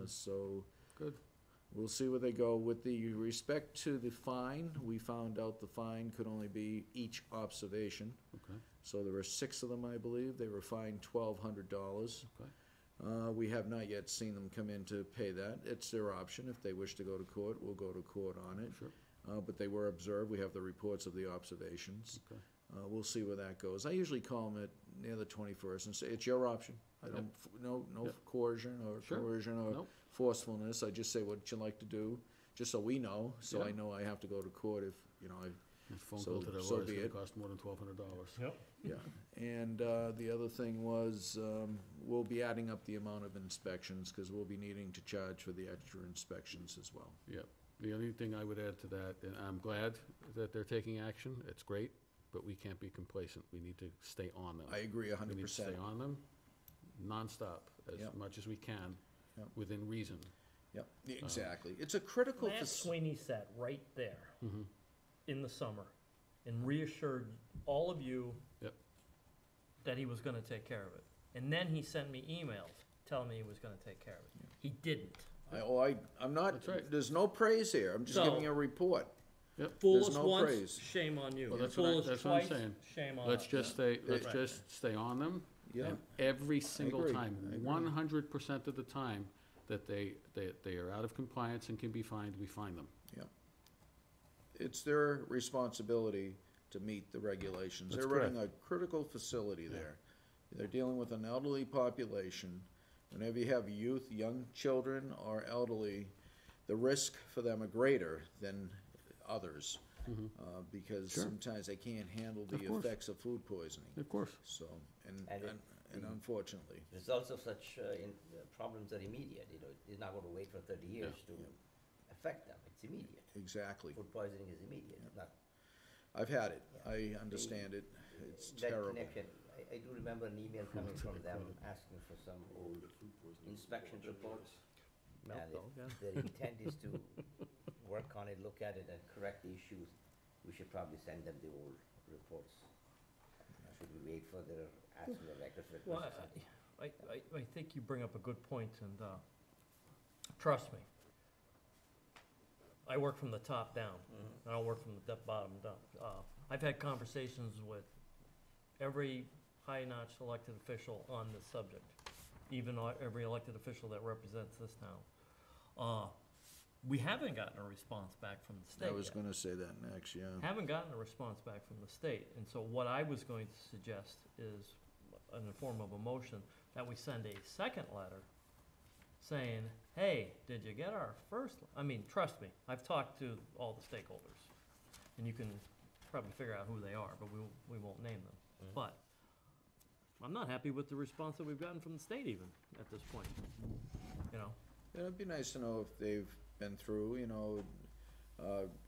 So Good. We'll see where they go. With the respect to the fine, we found out the fine could only be each observation. Okay. So there were 6 of them, I believe. They were fined $1,200. Okay. We have not yet seen them come in to pay that. It's their option. If they wish to go to court, we'll go to court on it. Sure. But they were observed. We have the reports of the observations. Okay. We'll see where that goes. I usually call them at near the 21st and say, it's your option. I don't, no Yep. coercion or Sure. coercion or Nope. forcefulness. I just say what you like to do, just so we know, so I Yeah. know I have to go to court if, you know, A phone So- call to their so lawyer's be gonna it. cost more than $1,200. Yep. yeah. And the other thing was, we'll be adding up the amount of inspections, because we'll be needing to charge for the extra inspections as well. Yep. The only thing I would add to that, and I'm glad that they're taking action, it's great, but we can't be complacent. We need to stay on them. I agree We need to stay 100%. on them nonstop, as Yep. much as we can, Yep. within reason. Yep, exactly. It's a critical. Matt Sweeney sat right there Mm-hmm. in the summer and reassured all of you Yep. that he was gonna take care of it. And then he sent me emails telling me he was gonna take care of it. He didn't. I'm not, That's right. there's no praise here. I'm just So- giving a report. Fool There's us no once, praise. shame on you. Well, that's Fool what I- us that's what I'm twice, saying. shame on Let's us. just stay, let's Right. just stay on them. Yeah. Every single agree. time, I agree. 100% of the time that they are out of compliance and can be fined, we fine them. Yeah. It's their responsibility to meet the regulations. That's They're running a critical facility there. They're dealing with an elderly population. Whenever you have youth, young children or elderly, the risk for them are greater than others. Because Sure. sometimes they can't handle Of the course. effects of food poisoning. Of course. So, and And unfortunately. Results of such problems are immediate, you know, it's not going to wait for 30 years to affect them, it's immediate. Exactly. Food poisoning is immediate, it's not. I've had it. I understand it. It's That terrible. connection, I do remember an email coming from them asking for some old inspection reports. And if their intent is to work on it, look at it and correct the issues, we should probably send them the old reports. Should we wait for their action or records Well, request or something? I think you bring up a good point, and trust me, I work from the top down. I don't work from the bottom down. I've had conversations with every high-notch elected official on this subject, even every elected official that represents this town. We haven't gotten a response back from the state I was yet. gonna say that next, yeah. Haven't gotten a response back from the state, and so what I was going to suggest is, in the form of a motion, that we send a second letter saying, hey, did you get our first, I mean, trust me, I've talked to all the stakeholders, and you can probably figure out who they are, but we won't name them. But I'm not happy with the response that we've gotten from the state even, at this point, you know? Yeah, it'd be nice to know if they've been through, you know,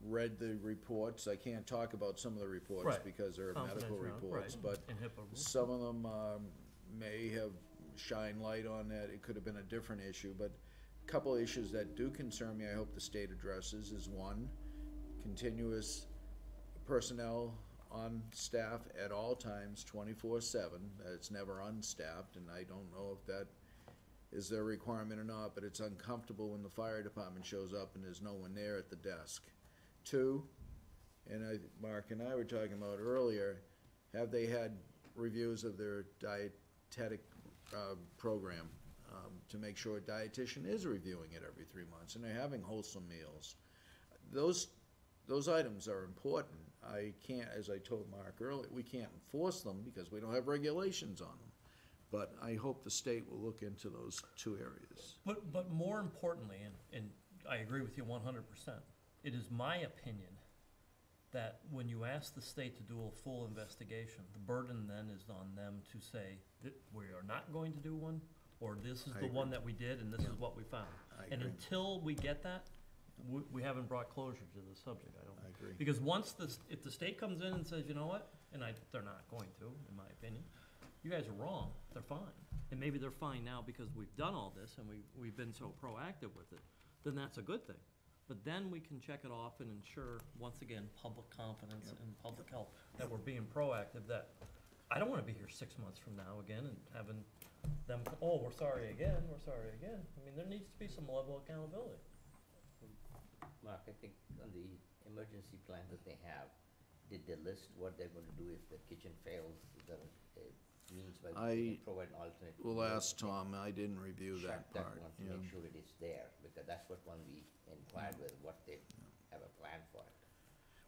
read the reports. I can't talk about some of the reports Right. because they're medical Confidential, reports, right, but and HIPAA rules. some of them may have shined light on that. It could have been a different issue, but a couple of issues that do concern me, I hope the state addresses, is one, continuous personnel on staff at all times, 24/7, that it's never unstaffed, and I don't know if that is their requirement or not, but it's uncomfortable when the fire department shows up and there's no one there at the desk. Two, and Mark and I were talking about earlier, have they had reviews of their dietetic program to make sure a dietitian is reviewing it every 3 months and they're having wholesome meals? Those items are important. I can't, as I told Mark earlier, we can't enforce them because we don't have regulations on them. But I hope the state will look into those two areas. But more importantly, and I agree with you 100%, it is my opinion that when you ask the state to do a full investigation, the burden then is on them to say that we are not going to do one, or this is I the agree. one that we did and this is what we found. I And agree. until we get that, we haven't brought closure to the subject, I don't. I agree. Because once if the state comes in and says, you know what, and they're not going to, in my opinion, you guys are wrong, they're fine. And maybe they're fine now because we've done all this and we've been so proactive with it, then that's a good thing. But then we can check it off and ensure, once again, public confidence and public health, that we're being proactive, that I don't wanna be here 6 months from now again and having them, oh, we're sorry again, we're sorry again. I mean, there needs to be some level of accountability. Mark, I think on the emergency plan that they have, did they list what they're gonna do if the kitchen fails? Is there a means by which they I can provide an alternate? We'll meal? ask Tom, I didn't review Check that part. one to yeah. make sure it is there, because that's what one we inquired with, what they have a plan for it.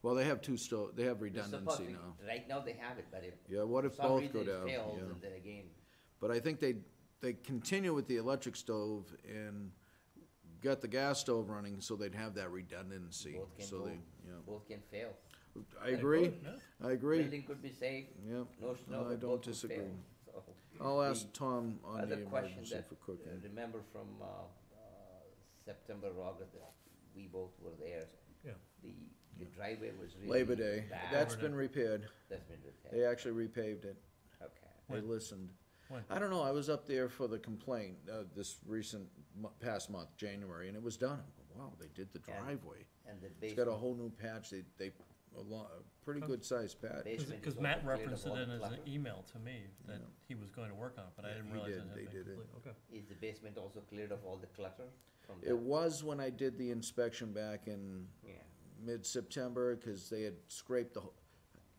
Well, they have they have They're supposed redundancy to- now. Right now they have it, but if Yeah, what if for some both reason go it down? fails, Yeah. and then again, But I think they continue with the electric stove and got the gas stove running so they'd have that redundancy. Both can So go. they, yeah. both can fail. I agree, Yeah. I agree. Building could be safe, Yeah, no snow, I but don't both could disagree. fail. So, I'll ask the Tom on the other question emergency that, for cooking. remember from, September, August, that we both were there, Yeah. the driveway was really Labor Day, bad. that's been repaired. That's been repaired. They actually repaved it. Okay. They When? listened. When? I don't know, I was up there for the complaint, this recent, past month, January, and it was done. Wow, they did the Yeah. driveway. And the It's got a basement, whole new patch, a pretty good sized patch. basement Because is Matt also cleared referenced of it all in the his clutter. email to me, that Yeah. he was going to work on it, but I Yeah, didn't he realize did, it had they been did it. complete. Okay. Is the basement also cleared of all the clutter from It the, was when I did the inspection back in yeah. mid-September, cause they had scraped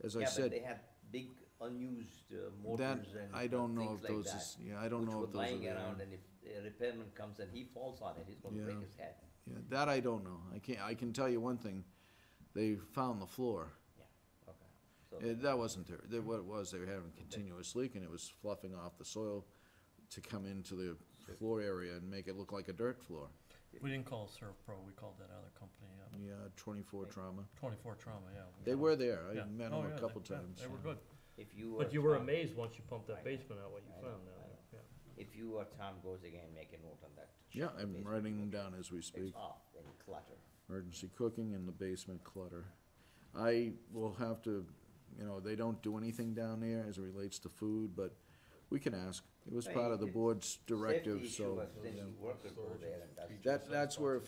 as I Yeah, but said, they had big unused that, motors and I don't know things if like those that, is, yeah, I don't know if those are which were lying there. around, and if a repairman comes and he falls on it, he's gonna break Yeah. his head. Yeah, that I don't know. I can tell you one thing, they found the floor. Yeah, okay. So, That wasn't what it was, they were having continuous leak and it was fluffing off the soil to come into the floor area and make it look like a dirt floor. We didn't call Surf Pro, we called that other company, Yeah, 24 trauma. 24 Trauma, yeah. They were there, I Yeah. met Oh, them yeah, a couple they- yeah, times. They were good. if you or But you were Tom- amazed once you pumped I that know, basement out, what you I know, found down I know. there, yeah. If you or Tom goes again, make a note on that. Yeah, Check the I'm basement. writing them down as we speak. It's off, any clutter. Emergency cooking in the basement clutter. I will have to, they don't do anything down there as it relates to food, but we can ask. It was Right, part of the it's board's directive, Safety issue so. was then the worker go there and does. That's where,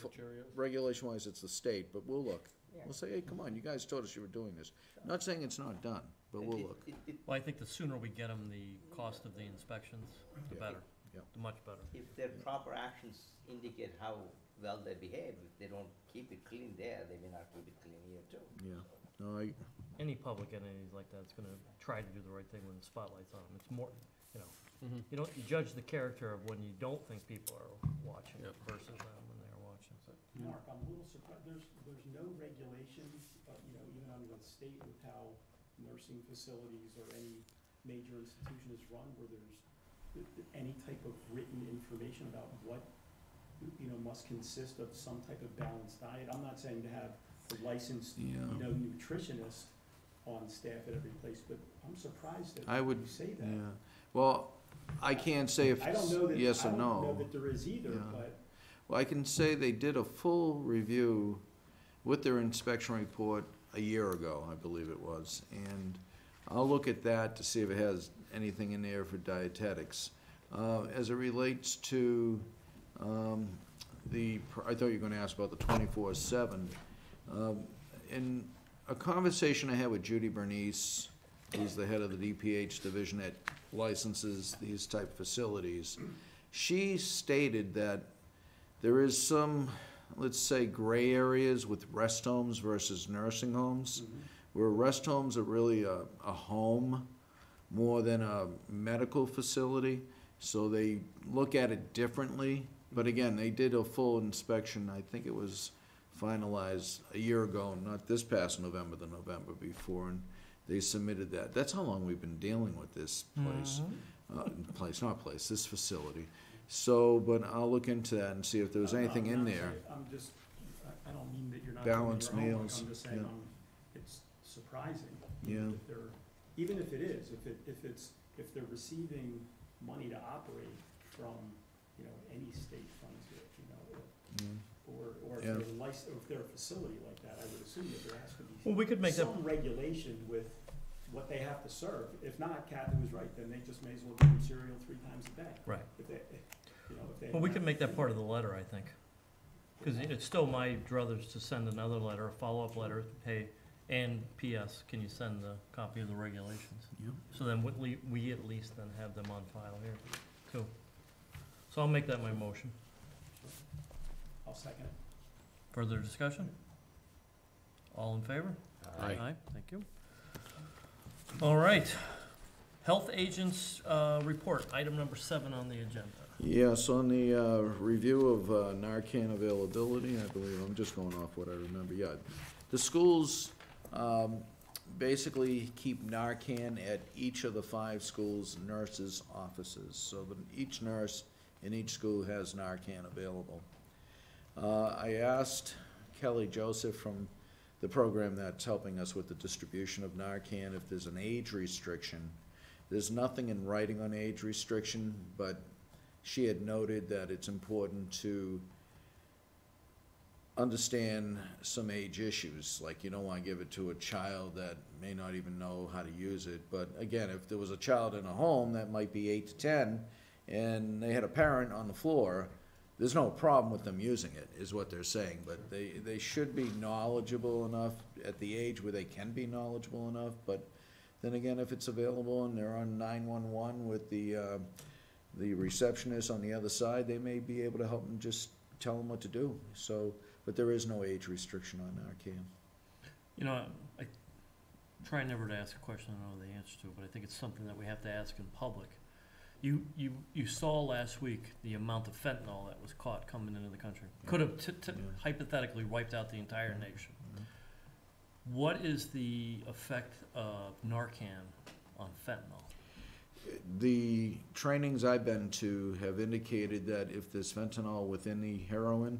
regulation-wise, it's the state, but we'll look. Yeah. We'll say, hey, come on, you guys told us you were doing this. Not saying it's not done, but we'll look. Well, I think the sooner we get them the cost of the inspections, the Yeah. better, Yeah. much better. If their proper actions indicate how well they behave, if they don't keep it clean there, they may not keep it clean here too. Yeah, no, Any public entities like that's gonna try to do the right thing when the spotlight's on them. It's more, you judge the character of when you don't think people are watching Yep. versus when they're watching. Mark, I'm a little surprised, there's no regulations, even under the state with how nursing facilities or any major institution is run, where there's any type of written information about what, must consist of some type of balanced diet. I'm not saying to have a licensed, nutritionist on staff at every place, but I'm surprised that you say that. Yeah, well, I can't say if I don't know that, yes or I don't no. know that there is either, Yeah. but. Well, I can say they did a full review with their inspection report a year ago, I believe it was, and I'll look at that to see if it has anything in there for dietetics. As it relates to I thought you were gonna ask about the 24/7. In a conversation I had with Judy Bernice, who's the head of the DPH division that licenses these type facilities, she stated that there is some, let's say, gray areas with rest homes versus nursing homes, where rest homes are really a home more than a medical facility, so they look at it differently. But again, they did a full inspection, I think it was finalized a year ago, not this past November, the November before, and they submitted that. That's how long we've been dealing with this place. This facility. So, but I'll look into that and see if there's anything in there. I don't mean that you're not. Balanced doing your homework. meals, I'm just saying, yeah. it's surprising. Yeah. That they're, even if it is, if they're receiving money to operate from, any state funds, or if Yeah. they're licensed, or if they're a facility like that, I would assume that there has to be Well, we could make that, some regulation with what they have to serve. If not, Kathy was right, then they just may as well give them cereal 3 times a day. right. If they, if they. Well, we can make that part of the letter, I think. Because it's still my druthers to send another letter, a follow-up letter, hey, and P.S., can you send a copy of the regulations? Yep. So then we at least then have them on file here, too. So I'll make that my motion. I'll second it. Further discussion? All in favor? Aye. Thank you. All right. Health agents, report, item number 7 on the agenda. Yes, on the review of Narcan availability, I believe, I'm just going off what I remember, yeah. The schools basically keep Narcan at each of the 5 schools' nurses' offices, so that each nurse in each school has Narcan available. I asked Kelly Joseph from the program that's helping us with the distribution of Narcan if there's an age restriction. There's nothing in writing on age restriction, but she had noted that it's important to understand some age issues, like you don't want to give it to a child that may not even know how to use it. But again, if there was a child in a home that might be 8 to 10, and they had a parent on the floor, there's no problem with them using it, is what they're saying. But they should be knowledgeable enough at the age where they can be knowledgeable enough. But then again, if it's available and they're on 911 with the receptionist on the other side, they may be able to help them, just tell them what to do. So, but there is no age restriction on Narcan. I try never to ask a question I don't know the answer to, but I think it's something that we have to ask in public. You saw last week the amount of fentanyl that was caught coming into the country. Could have hypothetically wiped out the entire nation. What is the effect of Narcan on fentanyl? The trainings I've been to have indicated that if there's fentanyl within the heroin,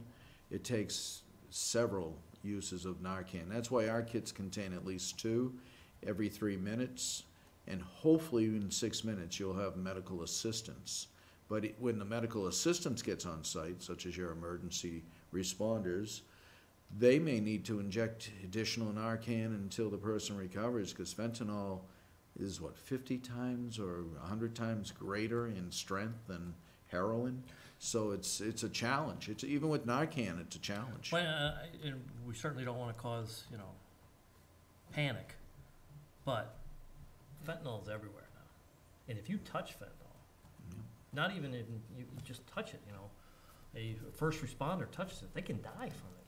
it takes several uses of Narcan. That's why our kits contain at least 2 every 3 minutes, and hopefully in 6 minutes you'll have medical assistance. But when the medical assistance gets on site, such as your emergency responders, they may need to inject additional Narcan until the person recovers, because fentanyl is 50 times or 100 times greater in strength than heroin. So it's a challenge. It's even with Narcan, it's a challenge. Well, we certainly don't want to cause, panic, but fentanyl is everywhere now. And if you touch fentanyl, not even if you just touch it, a first responder touches it, they can die from it.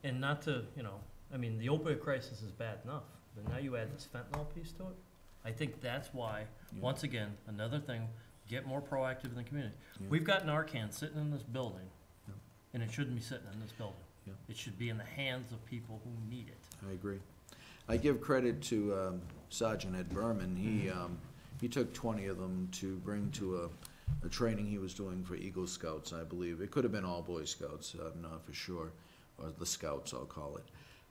And not to, the opioid crisis is bad enough, but now you add this fentanyl piece to it. I think that's why, once again, another thing, get more proactive in the community. We've got Narcan sitting in this building and it shouldn't be sitting in this building. Yeah. It should be in the hands of people who need it. I agree. I give credit to Sergeant Ed Berman. He took 20 of them to bring to a training he was doing for Eagle Scouts, I believe. It could have been all Boy Scouts, I'm not for sure, or the Scouts, I'll call it.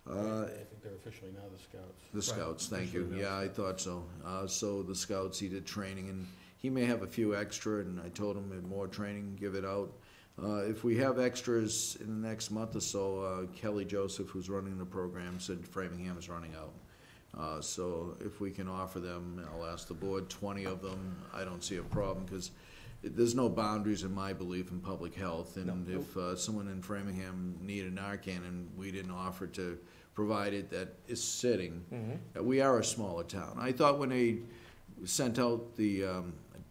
I think they're officially now the Scouts. The Scouts, thank you. Officially Yeah, now I Scouts. thought so. So the Scouts, he did training, and he may have a few extra, and I told him if more training, give it out. If we have extras in the next month or so, Kelly Joseph, who's running the program, said Framingham is running out. So if we can offer them, I'll ask the board, 20 of them, I don't see a problem, because there's no boundaries in my belief in public health, and if someone in Framingham needed Narcan and we didn't offer to provide it, that is sitting. We are a smaller town. I thought when they sent out the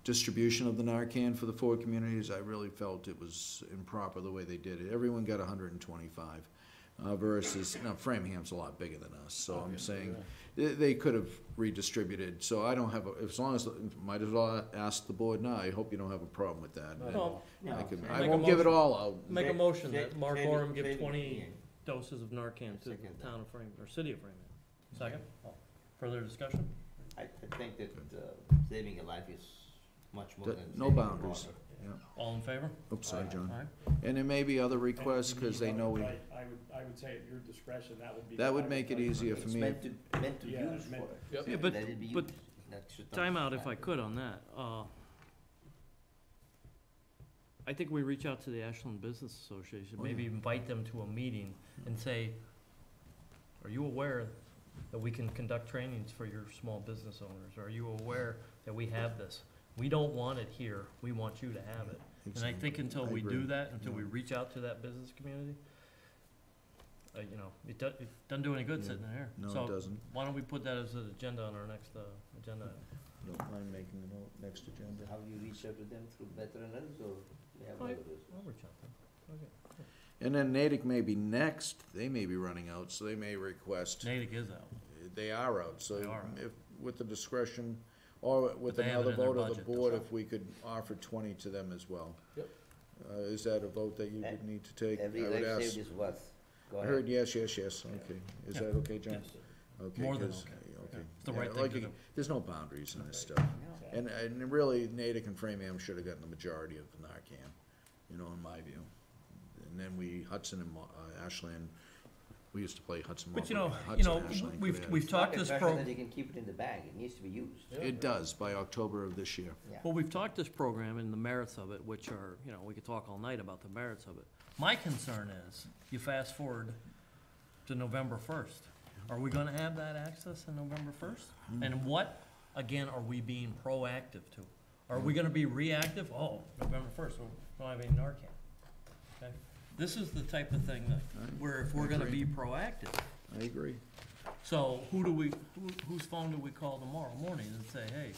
distribution of the Narcan for the 4 communities, I really felt it was improper the way they did it. Everyone got 125 versus, now Framingham's a lot bigger than us, so I'm saying they could have redistributed. So I don't have, as long as, might as well ask the board now. I hope you don't have a problem with that. Well, I Make a won't give it motion. all out. Make a motion that Mark Say- Oram give say- 20 doses of Narcan to the Second. town of Framingham, or city of Framingham. Second? Further discussion? I think that saving a life is much more than No saving boundaries. water. Yeah. All in favor? Oops, sorry, John. All right. And there may be other requests, because they know we, I would say at your discretion, that would be. that would make it easier for It's me. meant to Yeah, use meant- for. Yep. Yeah, but, Let it be but used. That should not time be out if I bad. could on that. I think we reach out to the Ashland Business Association, Oh, maybe yeah. invite them to a meeting and say, are you aware that we can conduct trainings for your small business owners? Are you aware that we have this? We don't want it here, we want you to have it. And I think until we do that, until we reach out to that business community, you know, it doesn't do any good Yeah. sitting there. No, it So doesn't. why don't we put that as an agenda on our next agenda? Don't mind making a note, next agenda. How do you reach out to them through veterans or they have Right. others? I'll reach out to them. Okay. And then Natick may be next, they may be running out, so they may request, Natick is out. they are out, so They are out. if, with the discretion, or with But they have another it in their vote of the budget, though. board, if we could offer 20 to them as well. Yep. Is that a vote that you would need to take? Every I would life ask. saved is worth. Go I ahead. heard yes, okay. Is Yeah. that okay, John? Yes. Okay, More than 'cause- okay. okay. It's the Yeah, right thing like to you- do. There's no boundaries in this stuff. And really, Natick and Framingham should have gotten the majority of the Narcan, you know, in my view. And then Hudson and Ashland, we used to play Hudson. But Hudson, Ashland could have we've It's not talked this impression pro, that you can keep it in the bag, it needs to be used. It does, by October of this year. Yeah. well, we've talked this program and the merits of it, which are, you know, we could talk all night about the merits of it. My concern is, you fast forward to November 1st. Are we gonna have that access on November 1st? And what, again, are we being proactive to? Are we gonna be reactive? Oh, November 1st, we don't have any Narcan. Okay? This is the type of thing that, where if we're gonna be proactive, I agree. so whose phone do we call tomorrow morning and say, hey,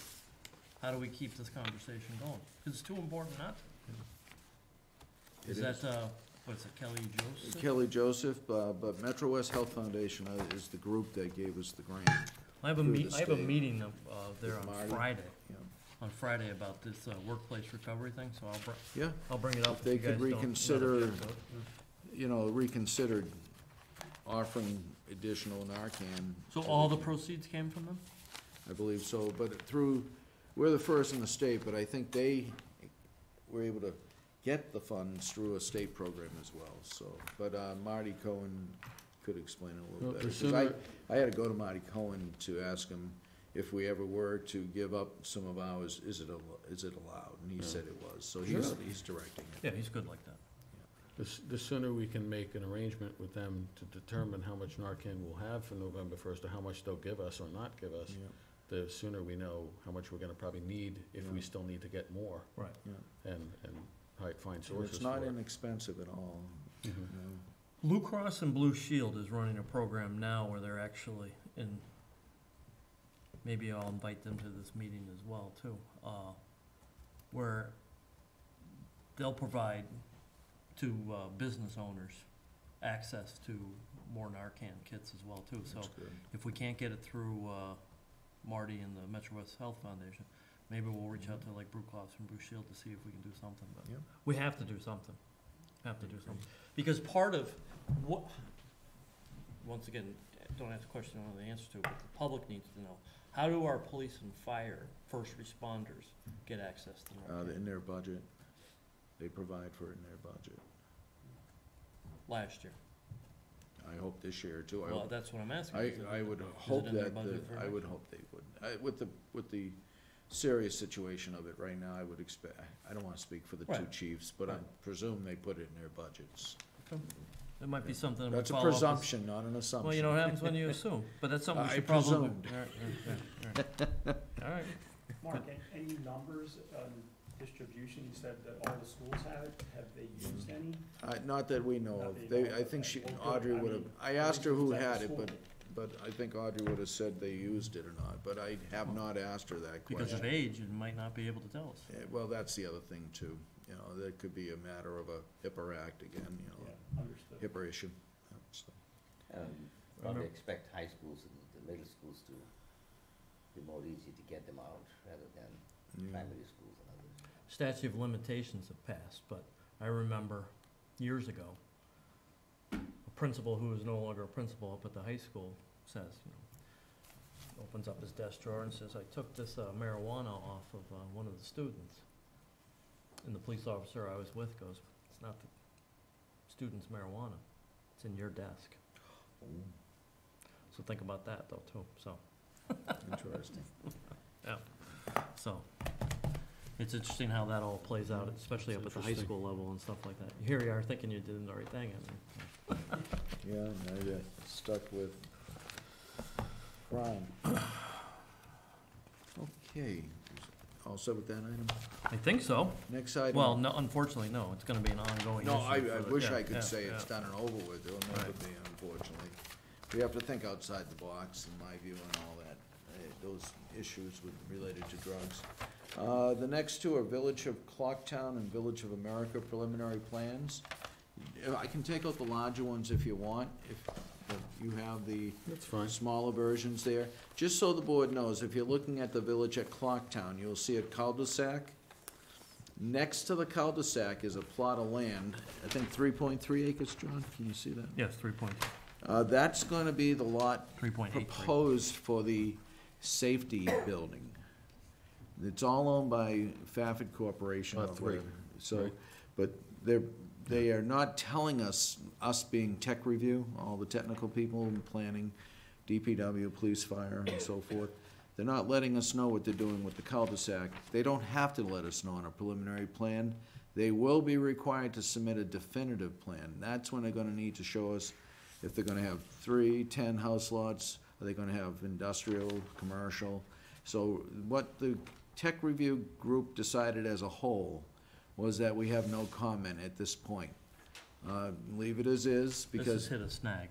how do we keep this conversation going? Because it's too important not to. Is It that, what is it, Kelly Joseph? Kelly Joseph, but Metro West Health Foundation is the group that gave us the grant. I have a through the I have a state. meeting there With on Marty. Friday, Yeah. about this workplace recovery thing, so Yeah, I'll bring it up If if they you guys could don't. reconsider- reconsidered offering additional Narcan. So all the proceeds came from them? I believe so, but we're the first in the state, but I think they were able to get the funds through a state program as well, so. But Marty Cohen could explain it a little Well, better. the 'Cause sooner- I had to go to Marty Cohen to ask him if we ever were to give up some of ours, is it allowed? And he Yeah. said it was, so Sure. he's directing it. Yeah, he's good like that. The sooner we can make an arrangement with them to determine how much Narcan we'll have for November 1st, or how much they'll give us or not give us, Yeah, the sooner we know how much we're gonna probably need, if we Yeah. still need to get more, Right. yeah. and find And sources it's for not it. inexpensive at all, Mhm. you know. Blue Cross and Blue Shield is running a program now where they're actually in, maybe I'll invite them to this meeting as well, too, where they'll provide to business owners access to more Narcan kits as well, too. So That's good. if we can't get it through Marty and the Metro West Health Foundation, maybe we'll reach out to like Blue Cross and Blue Shield to see if we can do something, but Yeah. we have to do something. have to do something. Because part of what, once again, don't ask a question I don't know the answer to, but the public needs to know, how do our police and fire, first responders, get access to Narcan? In their budget. They provide for it in their budget. Last year. I hope this year too. Well, that's what I'm asking. I would hope in their that, budget for I would hope they would. With the serious situation of it right now, I would expect, I don't wanna speak for the two Right. chiefs, but I Right. presume they put it in their budgets. It might be something we That's a follow up with. presumption, not an assumption. Well, you know what happens when you assume, but that's something we I should probably. presumed. All right. Mark, any numbers on distribution? You said that all the schools have it. Have they used any? Not that we know Not of. that you They, know I of. think she, Well, good. Audrey I would've, mean, I asked her who at the had it, school. but I think Audrey would've said they used it or not, but I have not asked her that question. Because of age, you might not be able to tell us. Well, that's the other thing too, you know, that could be a matter of a HIPAA act again, you know, Yeah, understood. HIPAA issue. So, Probably expect high schools and the middle schools to be more easy to get them out rather than yeah. primary schools and others. Statute of limitations have passed, but I remember years ago, a principal who is no longer a principal up at the high school says, you know, opens up his desk drawer and says, I took this marijuana off of one of the students. And the police officer I was with goes, it's not the student's marijuana, it's in your desk. So think about that though, too, so. Interesting. Yeah, so, it's interesting how that all plays out, especially up at the high Interesting. school level and stuff like that. Here you are thinking you're doing the right thing, and Yeah, now you're stuck with crime. Okay, all set with that item? I think so. Next item. Well, no, unfortunately, no, it's gonna be an ongoing issue. No, I for the- wish yeah, I could yeah, say it's yeah. done and over with, it'll never Right. be, unfortunately. We have to think outside the box, in my view, and all that, those issues related to drugs. The next two are Village of Clocktown and Village of America preliminary plans. I can take out the larger ones if you want, if you have the That's fine. smaller versions there. Just so the board knows, if you're looking at the Village at Clocktown, you'll see a cul-de-sac. Next to the cul-de-sac is a plot of land, I think 3.3 acres, John, can you see that? Yes, 3.2, That's gonna be the lot 3.83. proposed for the safety building. It's all owned by Fafford Corporation. Lot three, So, right. but they are not telling us being tech review, all the technical people in planning, DPW, police, fire, and so forth. They're not letting us know what they're doing with the cul-de-sac. They don't have to let us know on a preliminary plan. They will be required to submit a definitive plan. That's when they're gonna need to show us if they're gonna have 3, 10 house lots, are they gonna have industrial, commercial? So what the tech review group decided as a whole was that we have no comment at this point. Leave it as is, This because, has hit a snag.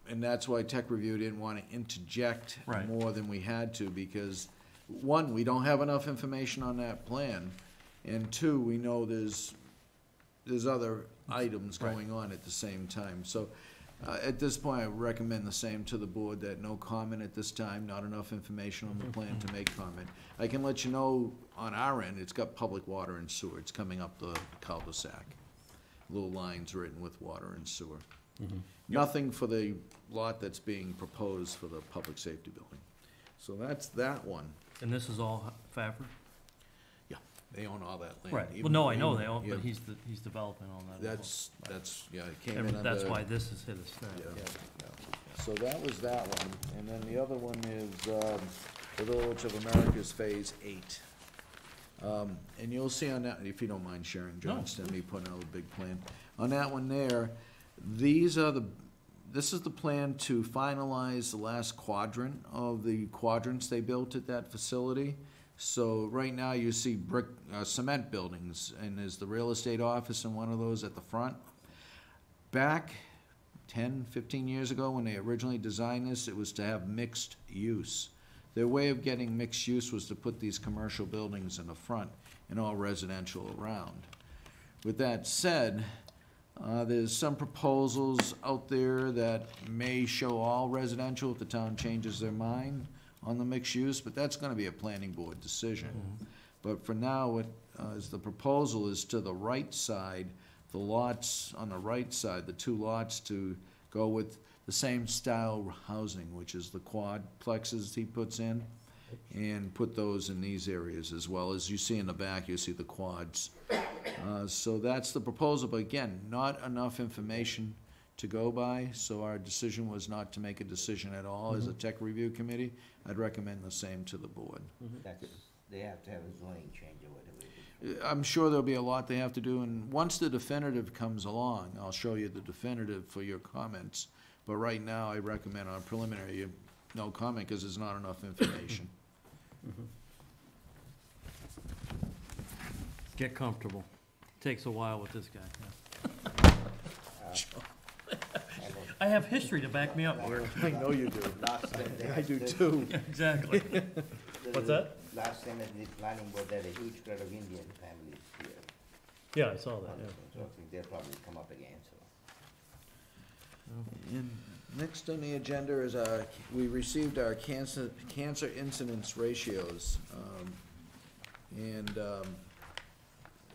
and that's why tech review didn't wanna interject Right. more than we had to, because, one, we don't have enough information on that plan, and two, we know there's other items Right. going on at the same time. So, at this point, I recommend the same to the board, that no comment at this time, not enough information on the plan to make comment. I can let you know, on our end, it's got public water and sewer, it's coming up the cul-de-sac. Little lines written with water and sewer. Nothing for the lot that's being proposed for the public safety building. So that's that one. And this is all Fafford? They own all that land. Right, well, even- no, I know even- they own, yeah, but he's developing all that as well. That's, yeah, it came And in under. that's why this has hit a snag, Yeah. yeah. So that was that one, and then the other one is, the Village of America's Phase 8. And you'll see on that, if you don't mind sharing, John, No. instead of me putting out a big plan. On that one there, this is the plan to finalize the last quadrant of the quadrants they built at that facility. So right now you see brick, cement buildings, and there's the real estate office in one of those at the front. Back 10, 15 years ago, when they originally designed this, it was to have mixed use. Their way of getting mixed use was to put these commercial buildings in the front and all residential around. With that said, there's some proposals out there that may show all residential if the town changes their mind on the mixed use, but that's gonna be a planning board decision. But for now, what is the proposal is to the right side the lots on the right side, the two lots, to go with the same style housing, which is the quadplexes he puts in, and put those in these areas as well. As you see in the back, you see the quads. So that's the proposal, but again, not enough information to go by, so our decision was not to make a decision at all as a tech review committee. I'd recommend the same to the board. They have to have a zoning change or whatever. I'm sure there'll be a lot they have to do, and once the definitive comes along, I'll show you the definitive for your comments. But right now, I recommend on preliminary, no comment, because there's not enough information. Get comfortable. Takes a while with this guy. I have history to back me up, Mark. I know you do. Last time they I had do to- too. Exactly. What's that? Last time at the planning board, they had a huge crowd of Indian families here. Yeah, I saw that, So I think they'll probably come up again, so. And next on the agenda is we received our cancer incidence ratios, and the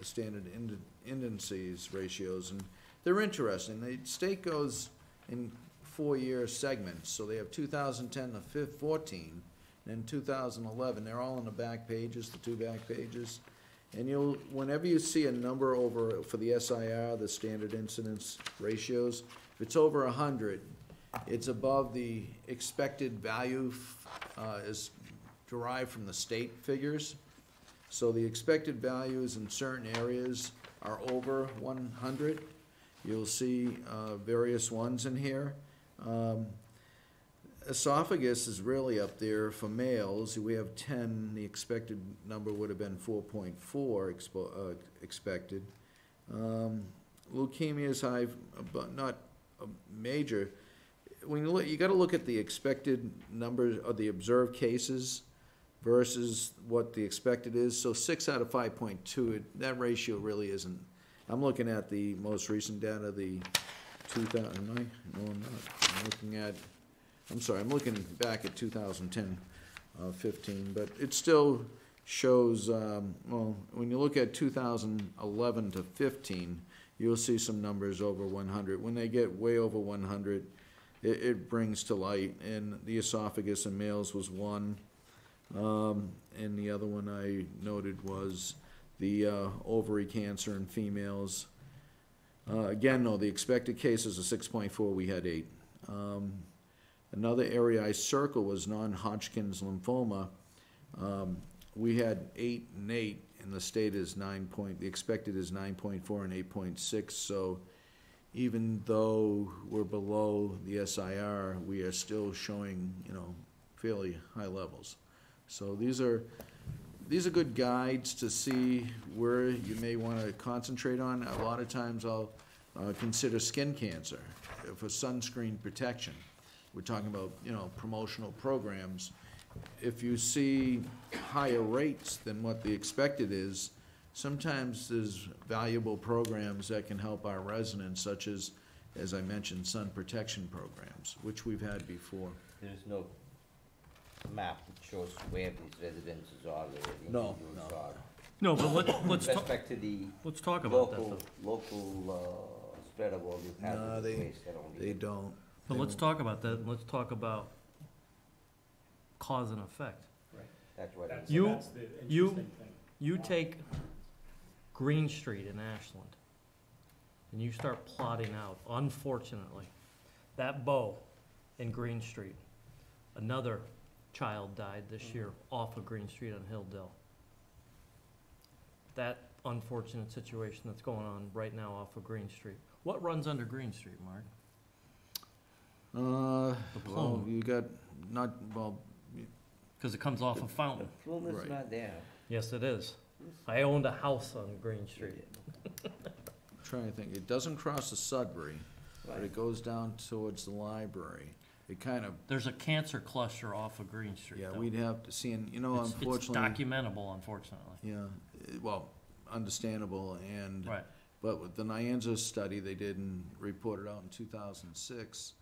standard indices ratios, and they're interesting. The state goes in 4-year segments, so they have 2010 to 14, and 2011. They're all on the back pages, the two back pages. And whenever you see a number over, for the SIR, the standard incidence ratios, if it's over 100, it's above the expected value is derived from the state figures. So the expected values in certain areas are over 100. You'll see various ones in here. Esophagus is really up there for males. We have 10. The expected number would have been 4.4 expected. Leukemia is high, but not major. When you look, you got to look at the expected number of the observed cases versus what the expected is. So 6 out of 5.2, that ratio really isn't. I'm looking at the most recent data, the 2000. No, I'm not. I'm looking back at 2010, 15, but it still shows, well, when you look at 2011 to 15, you'll see some numbers over 100. When they get way over 100, it brings to light, and the esophagus in males was 1, and the other one I noted was the ovary cancer in females. Again, though, the expected cases of 6.4, we had 8. Another area I circled was non-Hodgkin's lymphoma. We had 8 and 8, and the state is 9 point, the expected is 9.4 and 8.6, so even though we're below the SIR, we are still showing, fairly high levels. So these are good guides to see where you may want to concentrate on. A lot of times I'll consider skin cancer for sunscreen protection. We're talking about, promotional programs. If you see higher rates than what the expected is, sometimes there's valuable programs that can help our residents, such as I mentioned, sun protection programs, which we've had before. There is no map that shows where these residences are, where the No, individuals no. are. No, but With let's respect to the let's talk about that, local, though. local spread of all these No, hazardous they- waste that only. They don't. But let's talk about that, and let's talk about cause and effect. That's what it is. You- That's the you- interesting thing. You take Green Street in Ashland, and you start plotting out, unfortunately, that bow in Green Street. Another child died this year off of Green Street on Hilldale. That unfortunate situation that's going on right now off of Green Street. What runs under Green Street, Mark? Well, plume. you got, well, Because it comes off of Fountain. Plume is Right. not there. Yes, it is. I owned a house on Green Street. trying to think, it doesn't cross the Sudbury, but Right. it goes down towards the library. It kind of, There's a cancer cluster off of Green Street, yeah, though. we'd have to see, and, It's unfortunately. documentable, unfortunately. Yeah, well, understandable, and, Right. but with the Nyanza study they did and reported out in 2006,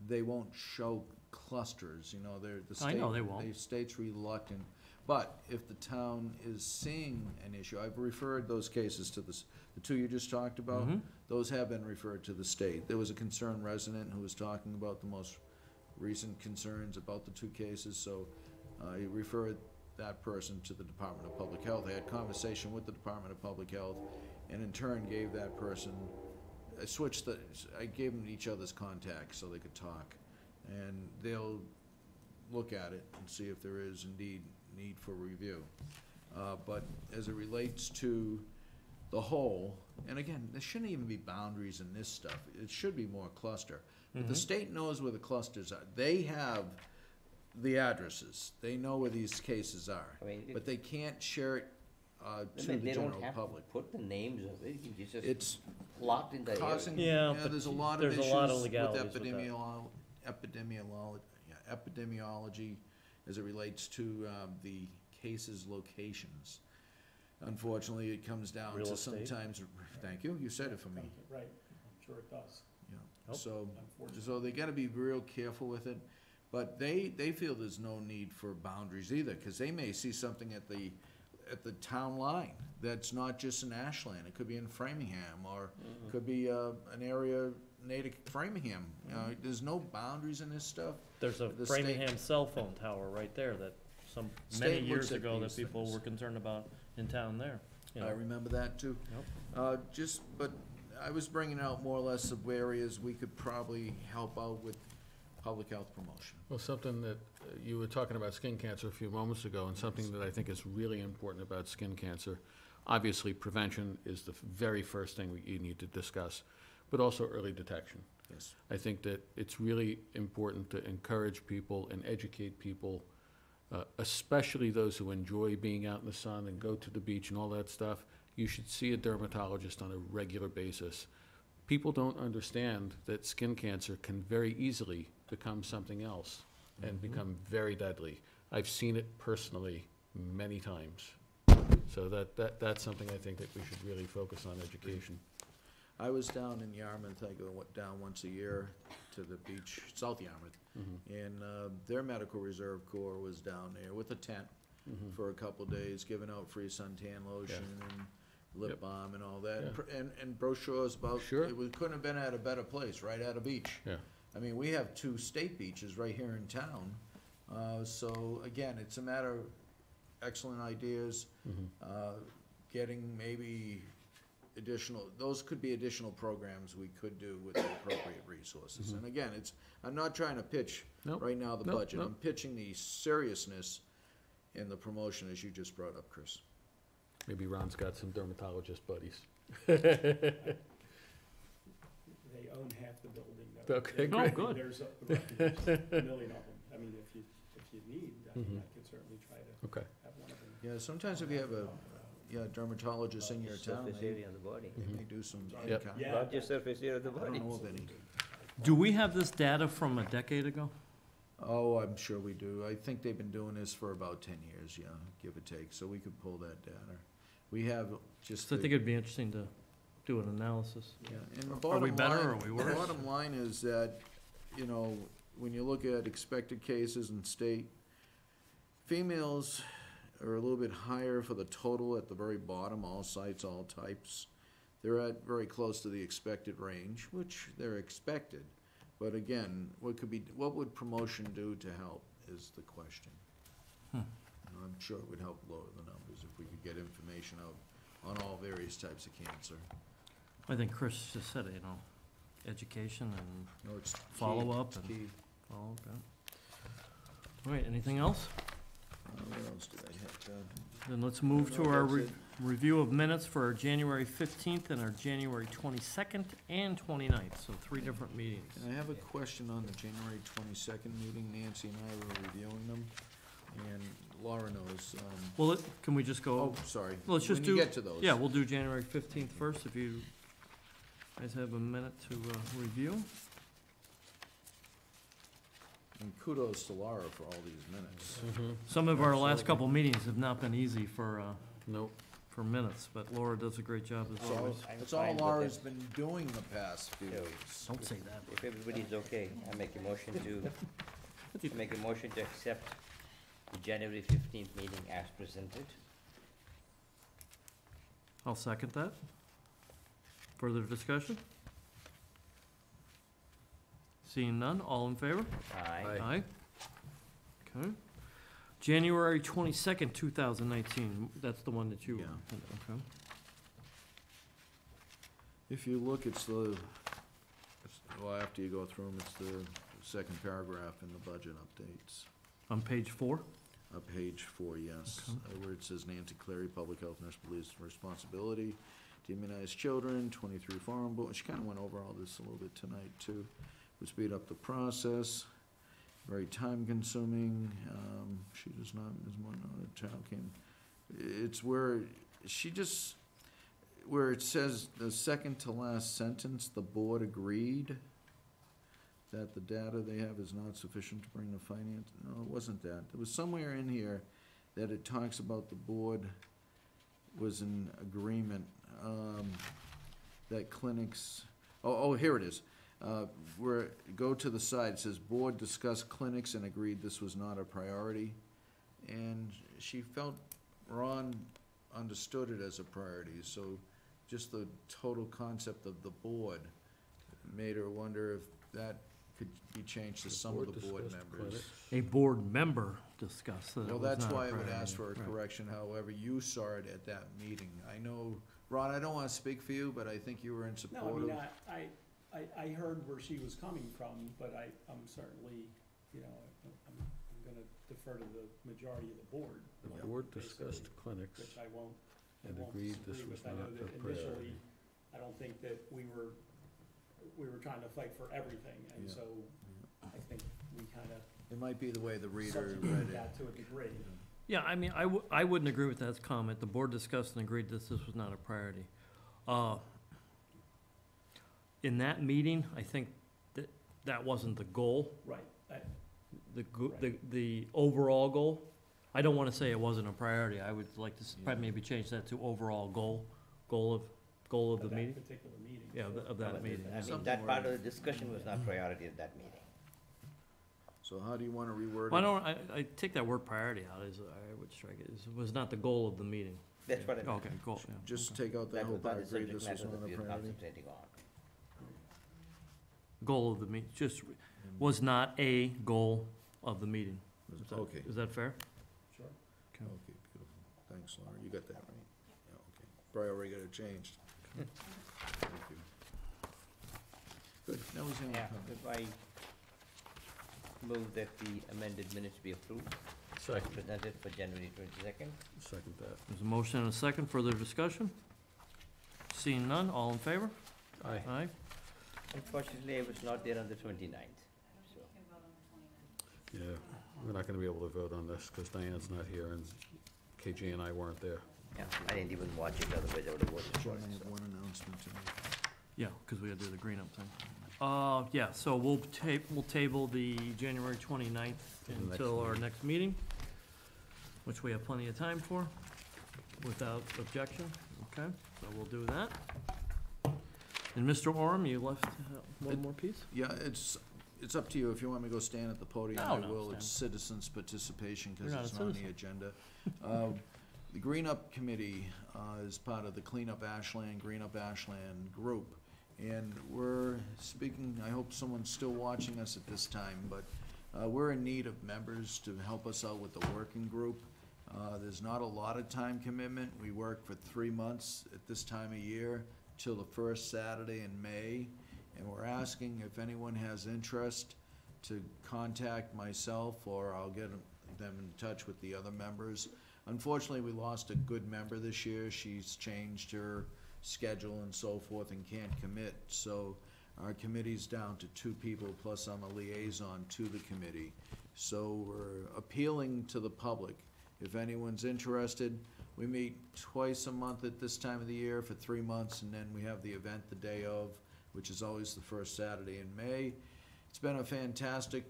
they won't show clusters, the I state. know they won't. The state's reluctant. But if the town is seeing an issue, I've referred those cases to the two you just talked about. Mhm. Those have been referred to the state. There was a concerned resident who was talking about the most recent concerns about the two cases, so he referred that person to the Department of Public Health. I had conversation with the Department of Public Health, and in turn gave that person, I gave them each other's contacts so they could talk. And they'll look at it and see if there is indeed need for review. But as it relates to the whole, and again, there shouldn't even be boundaries in this stuff. It should be more cluster. But the state knows where the clusters are. They have the addresses. They know where these cases are. I mean, But they can't share it to the they don't general have to public. put the names of it, it's just It's locked in the area. causing, Yeah, yeah, but there's a lot of there's issues a lot of with legalities with that. epidemiology as it relates to the cases' locations. Unfortunately, it comes down Real to estate? sometimes, thank you, you said it for me. Right, I'm sure it does, Yeah. Nope. unfortunately. So they gotta be real careful with it, but they feel there's no need for boundaries either, cause they may see something at the town line that's not just in Ashland, it could be in Framingham, or could be an area native Framingham. There's no boundaries in this stuff. There's a The state- Framingham cell phone tower right there that many State years looks at ago that these people things. were concerned about in town there. You I know. remember that too. But I was bringing out more or less of areas we could probably help out with public health promotion. Well, something that, you were talking about skin cancer a few moments ago, and something that I think is really important about skin cancer. Obviously, prevention is the very first thing you need to discuss, but also early detection. Yes. I think that it's really important to encourage people and educate people, especially those who enjoy being out in the sun and go to the beach and all that stuff. You should see a dermatologist on a regular basis. People don't understand that skin cancer can very easily become something else and become very deadly. I've seen it personally many times. So that's something I think that we should really focus on, education. I was down in Yarmouth, I go down once a year to the beach, South Yarmouth, and their medical reserve corps was down there with a tent for a couple days, giving out free suntan lotion and lip Yep. balm and all that, Yeah. and brochures about, Sure. couldn't have been at a better place, right at a beach. Yeah. I mean, we have 2 state beaches right here in town, so again, it's a matter of excellent ideas, getting maybe those could be additional programs we could do with the appropriate resources. And again, I'm not trying to pitch Nope. right now the Nope, budget, nope. I'm pitching the seriousness in the promotion as you just brought up, Chris. Maybe Ron's got some dermatologist buddies. They own half the building, though. Okay, great. Oh, good. There's a million of them. I mean, if you need, I mean, I could certainly try to Okay. have one of them. Yeah, sometimes if you have a dermatologist in your town, Surface they area on the body. may do some Yep. in-kind. Yeah. Not just surface area of the I body. don't know of any. Do we have this data from a decade ago? Oh, I'm sure we do. I think they've been doing this for about 10 years, yeah, give or take, so we could pull that data. We have just. So I think it'd be interesting to do an analysis. Yeah, and the Are we bottom better line- or are we worse? The bottom line is that, when you look at expected cases in state, females are a little bit higher for the total at the very bottom, all sites, all types. They're at very close to the expected range, which they're expected. But again, what would promotion do to help is the question. I'm sure it would help lower the numbers if we could get information out on all various types of cancer. I think Chris just said it, education and No, it's key. Follow up It's and- key. all of that. All right, anything else? What else did I have, John? Then let's move to No, our that's it. review of minutes for our January 15th and our January 22nd and 29th, so 3 different meetings. And I have a question on the January 22nd meeting. Nancy and I were reviewing them, and Laura knows. Well, can we just go? Oh, sorry. Let's just When you do. get to those. Yeah, we'll do January 15th first, if you guys have a minute to review. And kudos to Laura for all these minutes. Some of our last Absolutely. couple meetings have not been easy for Nope. minutes, but Laura does a great job as That's all, always. I'm that's all fine with Laura's it. been doing the past few Yeah. weeks. Don't say that. If everybody's okay, I make a motion to accept the January 15th meeting as presented. I'll second that. Further discussion? Seeing none, all in favor? Aye. Aye. Okay. January 22nd, 2019, that's the one that you. Yeah. Okay. If you look, well, after you go through them, it's the second paragraph in the budget updates. On page 4? Page 4, yes, Okay. where it says Nancy Clary, Public Health Nurse, believes responsibility to immunize children, 23 foreign born. She kind of went over all this a little bit tonight, too. Would speed up the process, very time-consuming. She does not, as one other child came. It's where she just, where it says the second to last sentence, the board agreed that the data they have is not sufficient to bring the finance. No, it wasn't that. There was somewhere in here that it talks about the board was in agreement, that clinics, here it is. Where, go to the side, it says, board discussed clinics and agreed this was not a priority. And she felt Ron understood it as a priority, so just the total concept of the board made her wonder if that could be changed to some of the board members. A board member discussed that it Well, was that's not a why I would priority. ask for a Right. correction, however you saw it at that meeting. I know, Ron, I don't wanna speak for you, but I think you were in No, I support mean, of. I heard where she was coming from, but I'm certainly, you know, I'm gonna defer to the majority of the board. The you know, board basically, discussed clinics Which I won't and agreed this disagree was with. I know not a that priority. initially, I don't think that we were trying to fight for everything, and Yeah. so I think we kinda It might be the way the reader read substituted it. that to a degree. Yeah, I mean, I wouldn't agree with that comment. The board discussed and agreed that this was not a priority. In that meeting, I think that wasn't the goal, Right, the overall goal. I don't wanna say it wasn't a priority. I would like to probably maybe change that to overall goal of the meeting. That particular meeting. Yeah, sure. of that meeting. I mean, Something that part where- of the discussion was not priority at that meeting. So how do you wanna reword it? Why don't, I take that word priority out, I would strike it, was not the goal of the meeting. That's what I meant. Okay, goal, yeah. Just okay. take out that That whole was not part, the agree subject this was matter not that a we were priority. concentrating on. Goal of the meeting, just, was not a goal of the meeting. Is that- Okay, Is that fair? Sure. Okay. okay, beautiful. Thanks, Laura, you got that right. Yeah, okay. Probably already got it changed. Thank you. Good, that was the only Yeah, comment. if I move that the amended minutes be approved, Second, presented for January 22nd. second that. There's a motion and a second, further discussion? Seeing none, all in favor? Aye. Aye. Unfortunately, I was not there on the 29th, so. Yeah, we're not gonna be able to vote on this, because Diane's not here, and KG and I weren't there. Yeah, I didn't even watch it, otherwise I would have voted for John, I it. have so. one announcement to make. Yeah, because we gotta do the green up thing. Yeah, so we'll table the January 29th To the next until our meeting. next meeting, which we have plenty of time for, without objection, okay? So we'll do that. And Mr. Orem, you left one more piece? Yeah, it's up to you. If you want me to go stand at the podium, No, I no, will. stand. It's citizens' participation because You're not a it's on the citizen. agenda. The Green Up Committee is part of the Clean Up Ashland, Green Up Ashland group. And we're speaking, I hope someone's still watching us at this time, but we're in need of members to help us out with the working group. There's not a lot of time commitment. We work for 3 months at this time of year till the first Saturday in May. And we're asking if anyone has interest to contact myself, or I'll get them in touch with the other members. Unfortunately, we lost a good member this year. She's changed her schedule and so forth and can't commit. So our committee's down to 2 people, plus I'm a liaison to the committee. So we're appealing to the public. If anyone's interested, we meet twice a month at this time of the year for 3 months, and then we have the event the day of, which is always the first Saturday in May. It's been a fantastic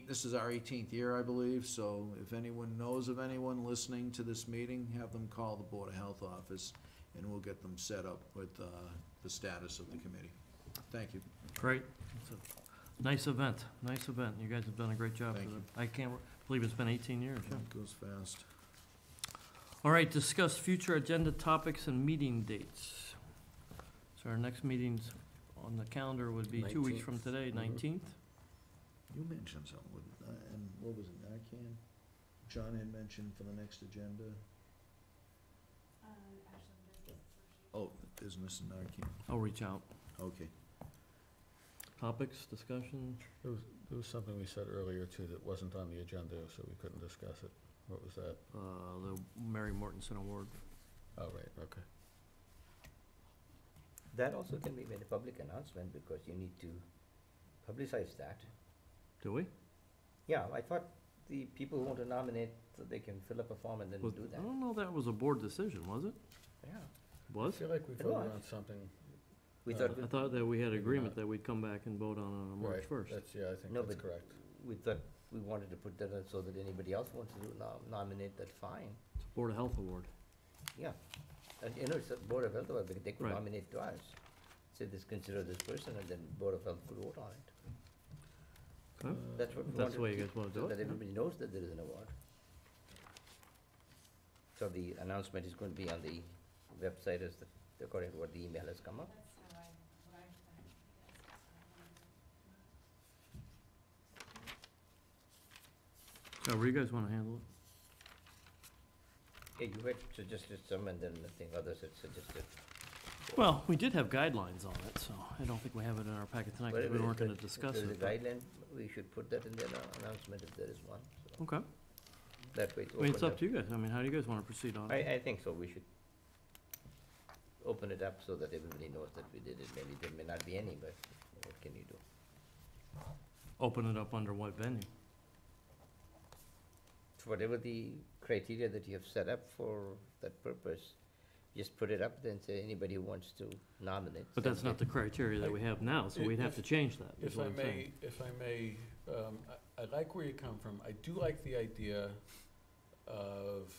this is our 18th year, I believe, so if anyone knows of anyone listening to this meeting, have them call the Board of Health office, and we'll get them set up with the status of the committee. Thank you. Great. It's a nice event, nice event. You guys have done a great job Thank with you. it. I can't believe it's been 18 years, yeah. It goes fast. All right, discuss future agenda topics and meeting dates. So our next meetings on the calendar would be 2 weeks 19th. from today, 19th. You mentioned something with, and what was it, Narcan? John had mentioned for the next agenda? Oh, business and Narcan, I'll reach out. okay. Topics, discussion? There was something we said earlier too that wasn't on the agenda, so we couldn't discuss it. What was that? The Mary Mortensen Award. Oh, right, okay. That also can be made a public announcement because you need to publicize that. Do we? Yeah, I thought the people who want to nominate, so they can fill up a form and then Was- do I that. don't know that was a board decision, was it? Yeah. I Was? feel like we It voted was. on something. We Uh, thought, I thought that we had Maybe agreement not. that we'd come back and vote on March Right, 1st. That's, yeah, I think No, that's but- correct. we thought we wanted to put that so that anybody else wants to nominate, that's fine. It's a Board of Health Award. Yeah. And, you know, it's a Board of Health, but they could Right. nominate twice. Say this, consider this person, and then Board of Health could vote on it. Okay. That's what we That's the way wanted you guys want to so do it? that everybody knows that there is an award. So the announcement is going to be on the website as according to what the email has come up. However you guys want to handle it. Yeah, you had suggested some, and then I think others had suggested. Well, we did have guidelines on it, so I don't think we have it in our packet tonight because we weren't going to discuss If it. there's a guideline, we should put that in the announcement if there is one. So Okay. that way it's I mean, it's opened up to you guys. I mean, how do you guys want to proceed on it? I think so, we should open it up so that everybody knows that we did it. Maybe there may not be any, but what can you do? Open it up under what venue? Whatever the criteria that you have set up for that purpose, just put it up there and say anybody who wants to nominate. But that's not the criteria that we have now, so we'd have to change that, is If what I I'm saying. may, I like where you come from. I do like the idea of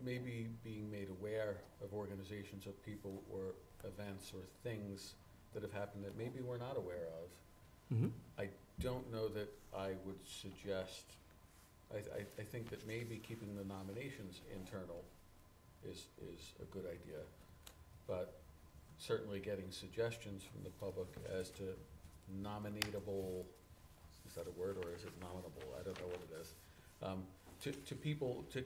maybe being made aware of organizations or people or events or things that have happened that maybe we're not aware of. Mhm. I don't know that I would suggest, I think that maybe keeping the nominations internal is a good idea. But certainly getting suggestions from the public as to nominatable, is that a word, or is it nominable? I don't know what it is. To people, to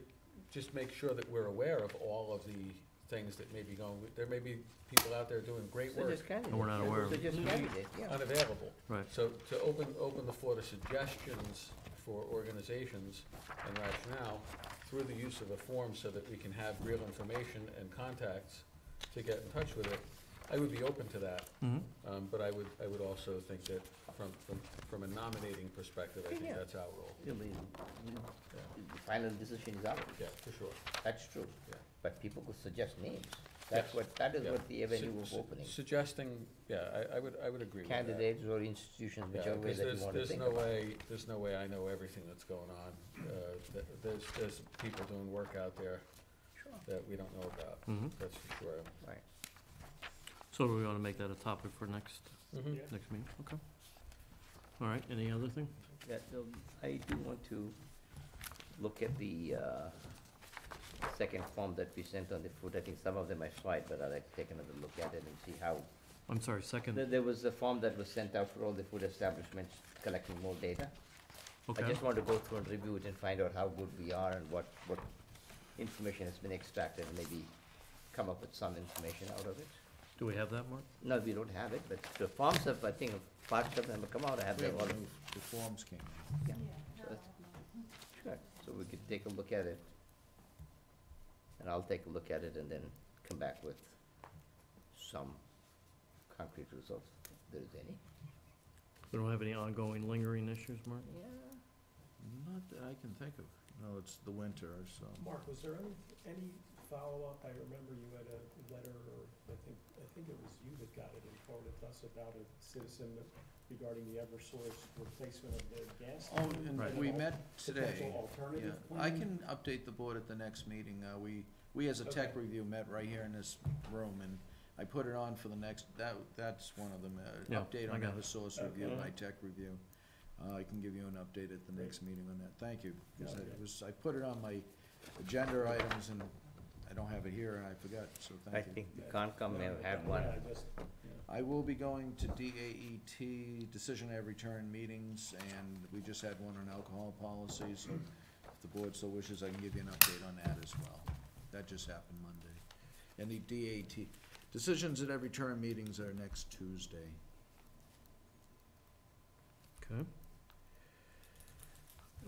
just make sure that we're aware of all of the things that may be going, there may be people out there doing great work, Suggest candidate. we're not aware of it. Suggest candidate, yeah. unavailable. Right. So to open the floor to suggestions for organizations and rationale through the use of a form so that we can have real information and contacts to get in touch with it, I would be open to that. Mhm. But I would also think that from a nominating perspective, I think Yeah. that's our role. I mean, the final decision is ours, Yeah, for sure. that's true. Yeah. But people could suggest names. Yes. That is Yeah. what the avenue of opening. Suggesting, yeah, I would agree with that. Candidates or institutions, Yeah, whichever way 'cause that you want to think about. there's no way I know everything that's going on. There's people doing work out there Sure. that we don't know about, Mhm. that's for sure. Right. So do we want to make that a topic for next Yeah. meeting? Okay. All right, any other thing? I do want to look at the second form that we sent on the food. I think some of them I tried, but I'd like to take another look at it and see how. I'm sorry, second, There was a form that was sent out for all the food establishments collecting more data. I okay. just want to go through and review it and find out how good we are and what information has been extracted, and maybe come up with some information out of it. Do we have that, Mark? No, we don't have it, but the forms have, I think, parts of them have come out. I have them all. The forms came. Yeah. So that's- Sure, so we could take a look at it. And I'll take a look at it and then come back with some concrete results, if there's any. We don't have any ongoing lingering issues, Mark? Yeah. Not that I can think of. No, it's the winter, so. Mark, was there any follow-up? I remember you had a letter, or I think it was you that got it and forwarded to us about a citizen regarding the Eversource replacement of their gas. Oh, tank and an we al- met today. Potential Yeah, alternative I plan? can update the board at the next meeting. We as a tech Okay. review met right here in this room, and I put it on for the next, that's one of them, Yeah, update I on got it. Eversource review Okay. by tech review. I can give you an update at the next meeting on that. Thank you. 'Cause I put it on my agenda items and I don't have it here and I forgot, so I thank you. think the Concom may have had one. Yeah, just, I will be going to DAET, Decision of Return meetings, and we just had one on alcohol policy, so if the board so wishes, I can give you an update on that as well. That just happened Monday. And the DAT, Decisions at Every Turn meetings are next Tuesday. Okay.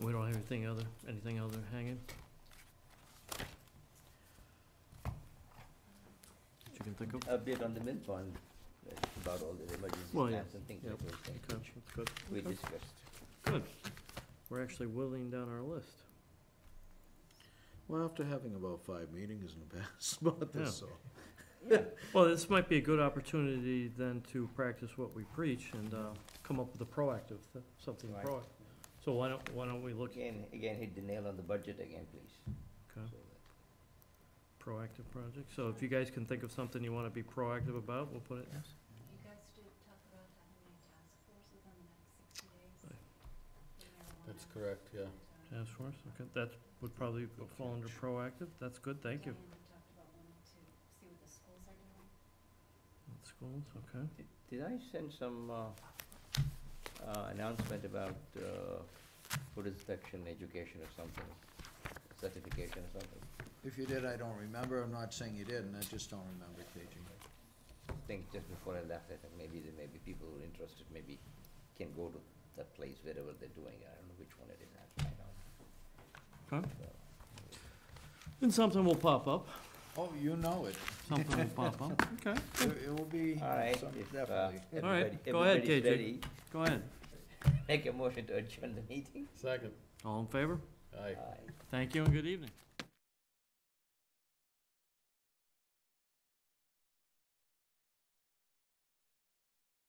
We don't have anything other hanging? That you can think of? Update on the mill pond, about all the emergency Well, yeah. plans and things Yep. like those Okay, things, that's good. which we Okay. discussed. Good. We're actually whittling down our list. Well, after having about 5 meetings in the past month Yeah. or so. Well, this might be a good opportunity then to practice what we preach and come up with a proactive, something Right. proactive. So why don't we look at Again, hit the nail on the budget again, please. Okay. So that- proactive projects? So if you guys can think of something you want to be proactive about, we'll put it. You guys did talk about having a task force within the next 60 days. Right. for marijuana. That's correct, yeah. Task force, okay, that would probably fall under proactive. That's good, thank you. Diane talked about wanting to see what the schools are doing. Schools, okay. Did I send some announcement about food inspection education or something, certification or something? If you did, I don't remember. I'm not saying you didn't, I just don't remember, KG. I think just before I left, I think maybe there may be people who are interested, maybe can go to that place wherever they're doing it. I don't know which one it is actually, I Okay. don't. And something will pop up, Oh, you know it. something will pop up, okay. It will be, All right, some- if, definitely. All right, everybody- go ahead, everybody's KJ. ready, Go ahead. make a motion to adjourn the meeting. Second. All in favor? Aye. Aye. Thank you and good evening.